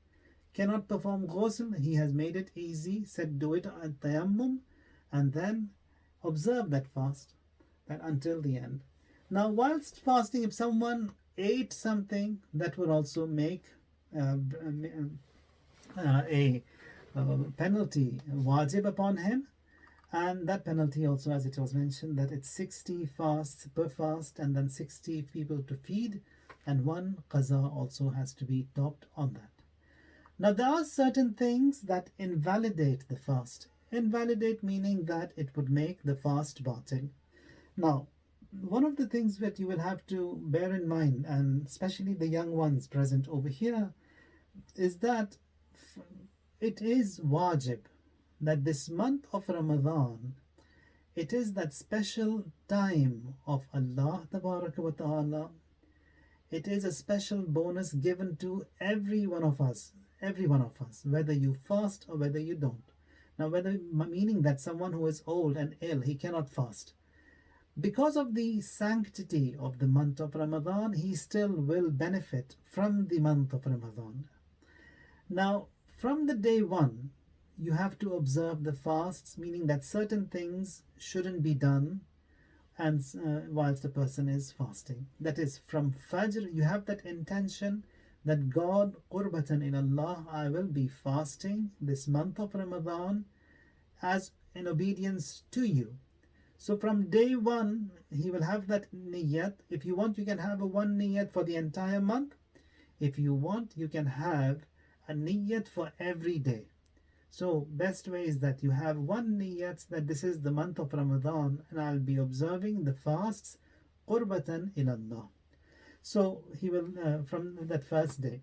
cannot perform ghusl. He has made it easy, said do it at tayammum, and then observe that fast, that until the end. Now whilst fasting, if someone ate something, that would also make a penalty wajib upon him, and that penalty also, as it was mentioned, that it's 60 fasts per fast, and then 60 people to feed, and one qaza also has to be topped on that. Now there are certain things that invalidate the fast. Invalidate meaning that it would make the fast batil. Now, one of the things that you will have to bear in mind, and especially the young ones present over here, is that it is wajib that this month of Ramadan It is that special time of Allah wa ta'ala. It is a special bonus given to every one of us, whether you fast or whether you don't. Now, whether meaning that someone who is old and ill, he cannot fast. Because of the sanctity of the month of Ramadan, he still will benefit from the month of Ramadan. Now, from the day one, you have to observe the fasts, meaning that certain things shouldn't be done and whilst the person is fasting. That is, from Fajr, you have that intention that God, qurbatan in Allah, I will be fasting this month of Ramadan as in obedience to you. So from day one, he will have that niyat. If you want, you can have a one niyat for the entire month. If you want, you can have a niyat for every day. So best way is that you have one niyat that this is the month of Ramadan and I'll be observing the fasts qurbatan ilallah. So he will from that first day.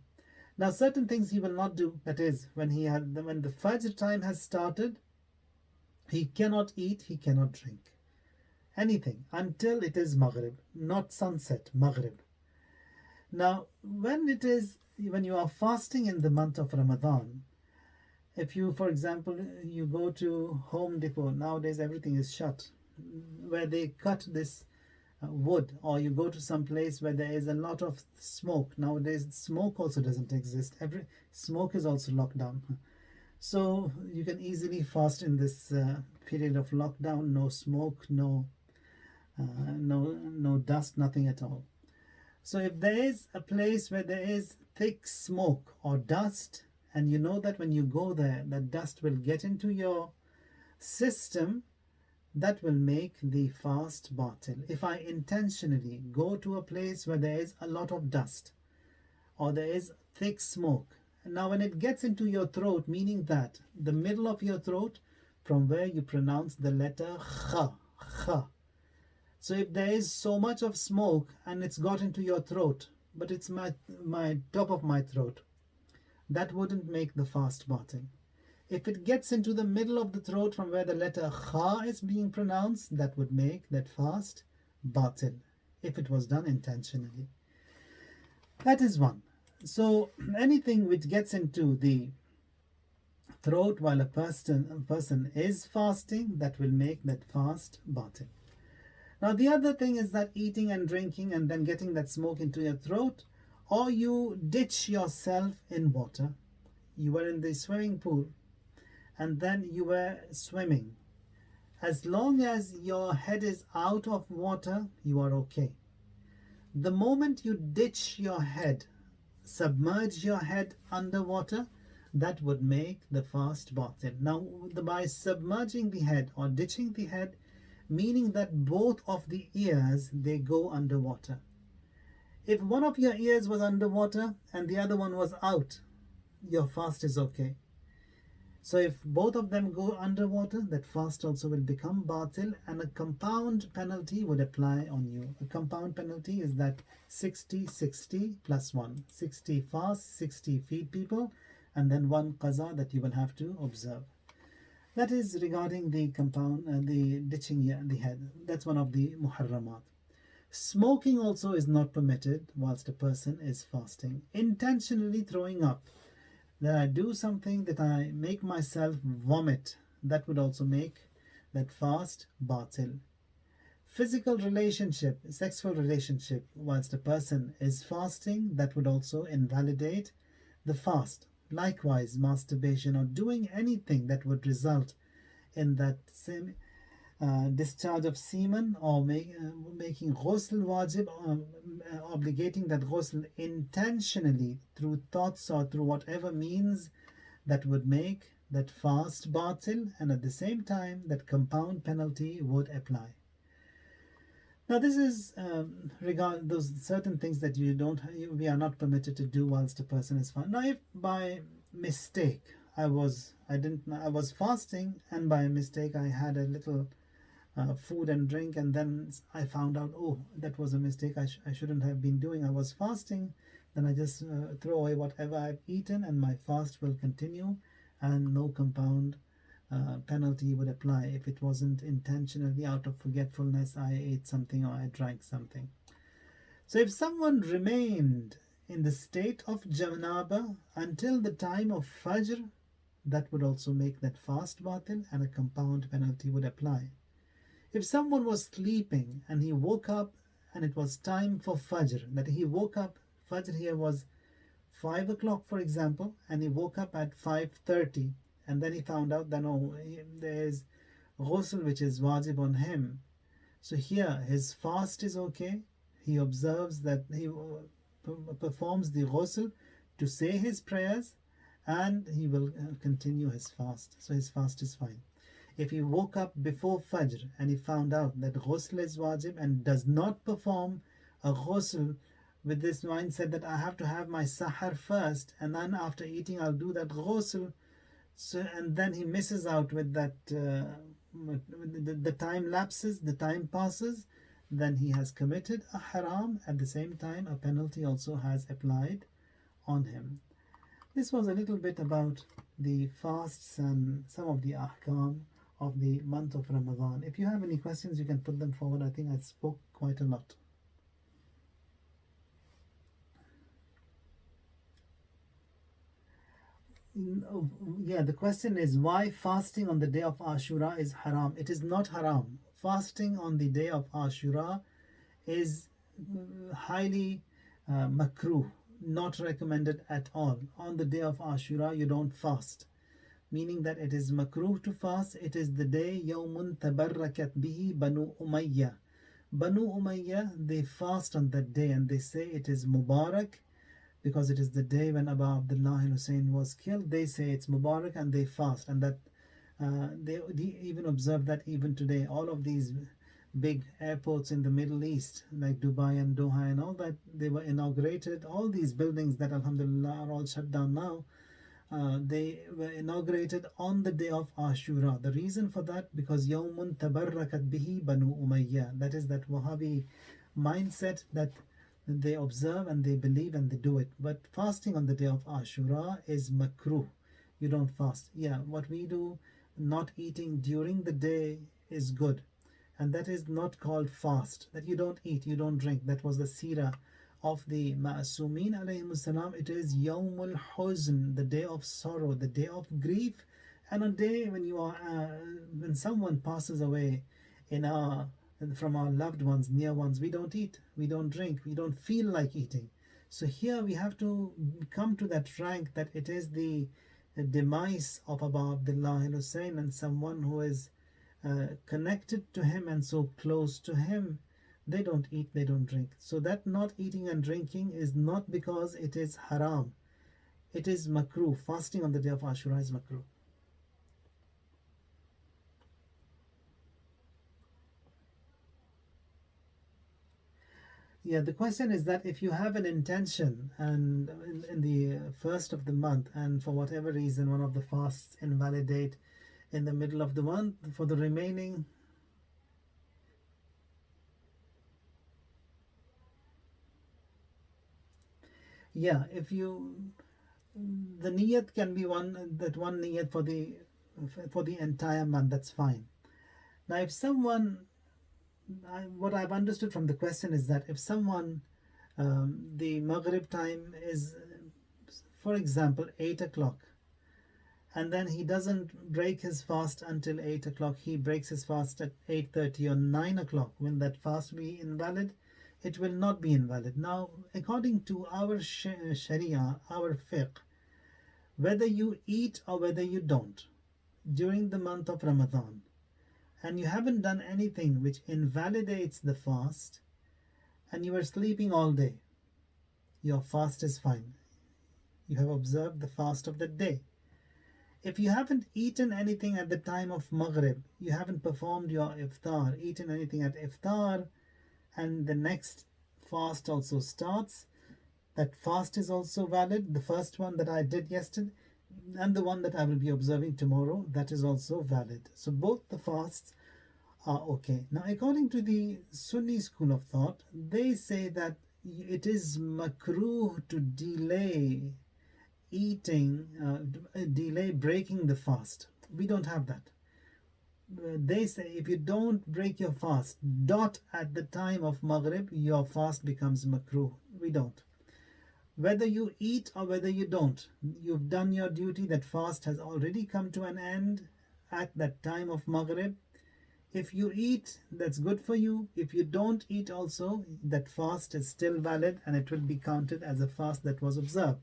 Now certain things he will not do. That is, when the Fajr time has started, he cannot eat, he cannot drink anything until it is Maghrib, not sunset, Maghrib. Now when you are fasting in the month of Ramadan, if you, for example, you go to Home Depot, nowadays everything is shut, where they cut this wood, or you go to some place where there is a lot of smoke. Nowadays smoke also doesn't exist. Every smoke is also locked down. So you can easily fast in this period of lockdown. No smoke, no dust, nothing at all. So if there is a place where there is thick smoke or dust, and you know that when you go there, that dust will get into your system, that will make the fast batil. If I intentionally go to a place where there is a lot of dust or there is thick smoke, now when it gets into your throat, meaning that the middle of your throat from where you pronounce the letter kha, kha. So if there is so much of smoke and it's got into your throat, but it's my top of my throat, that wouldn't make the fast batil. If it gets into the middle of the throat from where the letter kha is being pronounced, that would make that fast batil, if it was done intentionally. That is one. So anything which gets into the throat while a person is fasting, that will make that fast batil. Now the other thing is that eating and drinking and then getting that smoke into your throat, or you ditch yourself in water. You were in the swimming pool and then you were swimming. As long as your head is out of water, you are okay. The moment you ditch your head, submerge your head underwater, that would make the fast batil. Now by submerging the head or ditching the head, meaning that both of the ears, they go underwater. If one of your ears was underwater and the other one was out, your fast is okay. So if both of them go underwater, that fast also will become batil, and a compound penalty would apply on you. A compound penalty is that 60 plus 1. 60 fast, 60 feed people, and then 1 qaza that you will have to observe. That is regarding the the ditching the head. That's one of the muharramat. Smoking also is not permitted whilst a person is fasting. Intentionally throwing up, that I do something that I make myself vomit, that would also make that fast batil. Physical relationship, sexual relationship whilst a person is fasting, that would also invalidate the fast. Likewise, masturbation or doing anything that would result in that same discharge of semen, or making ghusl wajib, obligating that ghusl intentionally through thoughts or through whatever means, that would make that fast batil, and at the same time that compound penalty would apply. Now this is regard those certain things that we are not permitted to do whilst a person is fasting. Now if by mistake I was fasting and by mistake I had a little food and drink, and then I found out, oh, that was a mistake, I shouldn't have been doing, I was fasting, then I just throw away whatever I've eaten and my fast will continue and no compound penalty would apply if it wasn't intentionally out of forgetfulness I ate something or I drank something. So if someone remained in the state of janaba until the time of Fajr, that would also make that fast batil and a compound penalty would apply. If someone was sleeping and he woke up and it was time for Fajr, that he woke up, Fajr here was 5 o'clock for example, and he woke up at 5:30, and then he found out that no, there's ghusl which is wajib on him. So here his fast is okay. He observes that he performs the ghusl to say his prayers, and he will continue his fast. So his fast is fine. If he woke up before Fajr and he found out that ghusl is wajib and does not perform a ghusl with this mindset that I have to have my sahar first and then after eating I'll do that ghusl, so and then he misses out with that the time lapses, the time passes, then he has committed a haram. At the same time, a penalty also has applied on him. This was a little bit about the fasts and some of the ahkam of the month of Ramadan. If you have any questions, you can put them forward. I think I spoke quite a lot. Yeah, the question is why fasting on the day of Ashura is haram. It is not haram. Fasting on the day of Ashura is highly makruh, not recommended at all. On the day of Ashura, you don't fast, meaning that it is makruh to fast. It is the day Yawmun tabarrakat bihi Banu Umayyah. Banu Umayyah, they fast on that day and they say it is Mubarak because it is the day when Abu Abdullah Hussein was killed. They say it's Mubarak and they fast, and that they even observe that even today. All of these big airports in the Middle East, like Dubai and Doha and all that, they were inaugurated. All these buildings that Alhamdulillah are all shut down now, they were inaugurated on the day of Ashura. The reason for that, because Yawmun tabarrakat bihi Banu Umayyah. That is that Wahhabi mindset that they observe and they believe and they do it. But fasting on the day of Ashura is makruh. You don't fast. Yeah, what we do, not eating during the day is good. And that is not called fast. That you don't eat, you don't drink. That was the seerah of the Ma'asumin alayhi salam. It is Yawmul Huzn, the day of sorrow, the day of grief, and a day when you are when someone passes away in our from our loved ones, near ones. We don't eat, we don't drink, we don't feel like eating. So here we have to come to that rank that it is the demise of Abu Abdullah Hussein and someone who is connected to him and so close to him. They don't eat, they don't drink. So that not eating and drinking is not because it is haram. It is makruh. Fasting on the day of Ashura is makruh. Yeah, the question is that if you have an intention and in the first of the month, and for whatever reason one of the fasts invalidate in the middle of the month, for the remaining, yeah, if you, the niyat can be one niyat for the entire month, that's fine. Now if someone, what I've understood from the question is that if someone, the Maghrib time is, for example, 8 o'clock, and then he doesn't break his fast until 8 o'clock, he breaks his fast at 8:30 or 9 o'clock, will that fast be invalid? It will not be invalid. Now, according to our Sharia, our fiqh, whether you eat or whether you don't during the month of Ramadan, and you haven't done anything which invalidates the fast, and you are sleeping all day, your fast is fine. You have observed the fast of the day. If you haven't eaten anything at the time of Maghrib, you haven't performed your iftar, eaten anything at iftar, and the next fast also starts, that fast is also valid. The first one that I did yesterday and the one that I will be observing tomorrow, that is also valid. So both the fasts are okay. Now, according to the Sunni school of thought, they say that it is makruh to delay eating, delay breaking the fast. We don't have that. They say if you don't break your fast dot at the time of Maghrib, your fast becomes makruh. We don't. Whether you eat or whether you don't, you've done your duty. That fast has already come to an end at that time of Maghrib. If you eat, that's good for you. If you don't eat also, that fast is still valid and it will be counted as a fast that was observed.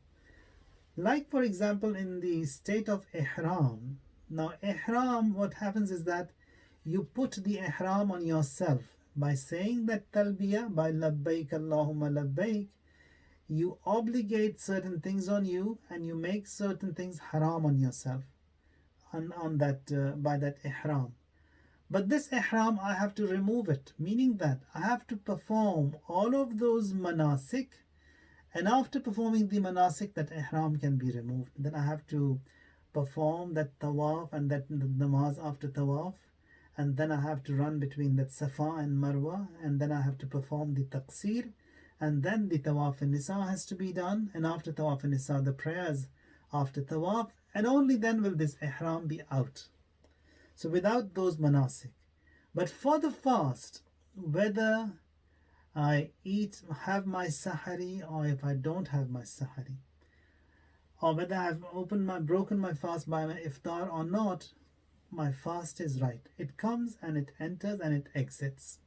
Like for example in the state of Ihram. Now Ihram, what happens is that you put the Ihram on yourself by saying that talbiyah, by labbaik Allahumma labbaik. You obligate certain things on you and you make certain things haram on yourself on that by that ihram. But this ihram, I have to remove it, meaning that I have to perform all of those manasik, and after performing the manasik, that ihram can be removed. Then I have to perform that tawaf and that namaz after tawaf, and then I have to run between that Safa and Marwa, and then I have to perform the taqsir, and then the tawaf and nisa has to be done, and after tawaf and nisa, the prayers after tawaf, and only then will this ihram be out. So without those manasik. But for the fast, whether I have my sahari, or if I don't have my sahari, or whether I've broken my fast by my iftar or not, my fast is right. It comes and it enters and it exits.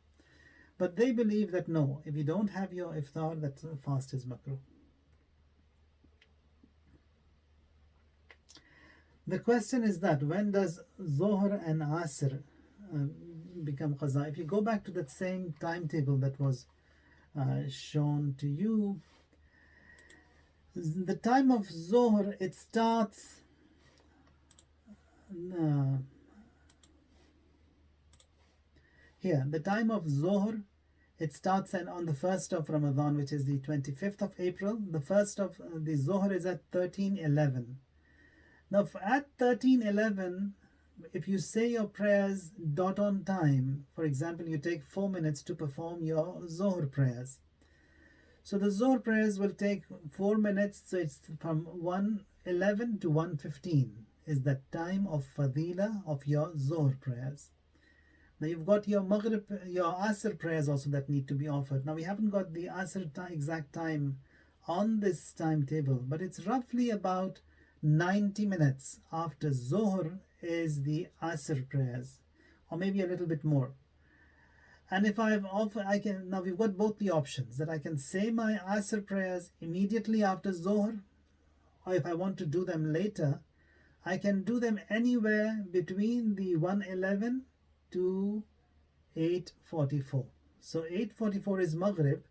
But they believe that no, if you don't have your iftar, that fast is makruh. The question is that when does Zohr and Asr become qaza? If you go back to that same timetable that was shown to you, the time of Zohr, it starts here. The time of Zohr, it starts on the 1st of Ramadan, which is the 25th of April. The first of the Zohr is at 13:11. Now at 13:11, if you say your prayers dot on time, for example, you take 4 minutes to perform your Zohr prayers. So the Zohr prayers will take 4 minutes, so it's from 1:11 to 1:15 is the time of fadila of your Zohr prayers. Now you've got your Maghrib, your Asr prayers also that need to be offered. Now we haven't got the Asr exact time on this timetable, but it's roughly about 90 minutes after Zohr is the Asr prayers, or maybe a little bit more. And if now we've got both the options that I can say my Asr prayers immediately after Zohr, or if I want to do them later, I can do them anywhere between the 1:11 to 8:44. So 8:44 is Maghrib,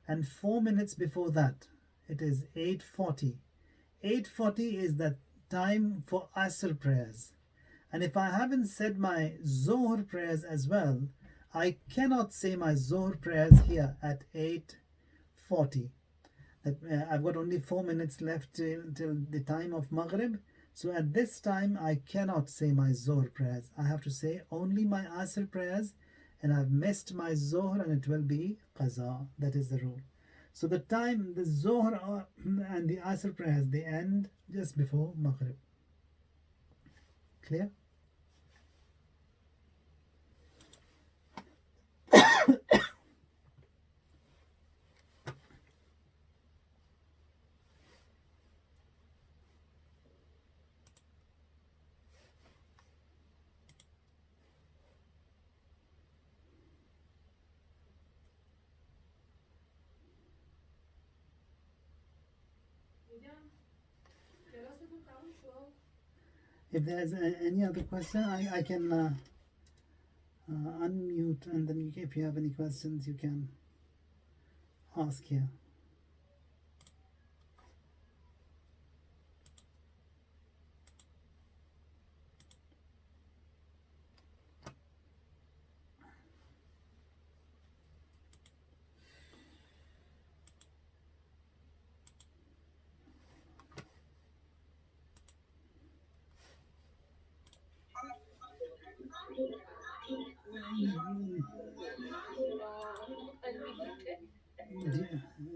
and 4 minutes before that it is 8:40. 8:40 is the time for Asr prayers. And if I haven't said my Zohr prayers as well, I cannot say my Zohr prayers here at 8:40. I've got only 4 minutes left till the time of Maghrib. So at this time, I cannot say my Zohr prayers. I have to say only my Asr prayers, and I've missed my Zohr, and it will be qaza. That is the rule. So the Zohr and the Asr prayers, they end just before Maghrib. Clear? If there's any other question, I can unmute, and then if you have any questions, you can ask here.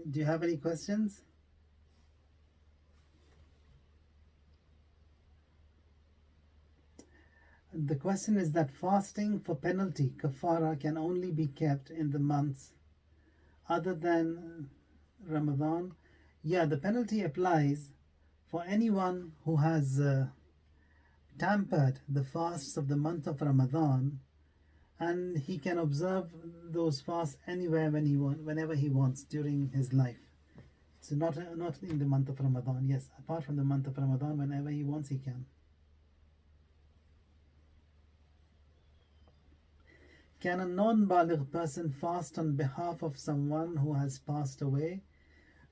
Do you have any questions? The question is that fasting for penalty, kafara, can only be kept in the months other than Ramadan. Yeah, the penalty applies for anyone who has tampered the fasts of the month of Ramadan, and he can observe those fasts anywhere whenever he wants during his life. So not in the month of Ramadan. Yes, apart from the month of Ramadan, whenever he wants, he can. Can a non-baligh person fast on behalf of someone who has passed away?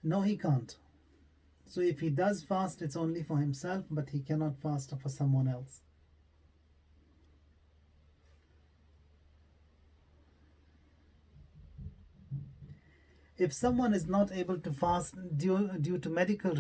No, he can't. So if he does fast, it's only for himself, but he cannot fast for someone else. If someone is not able to fast due to medical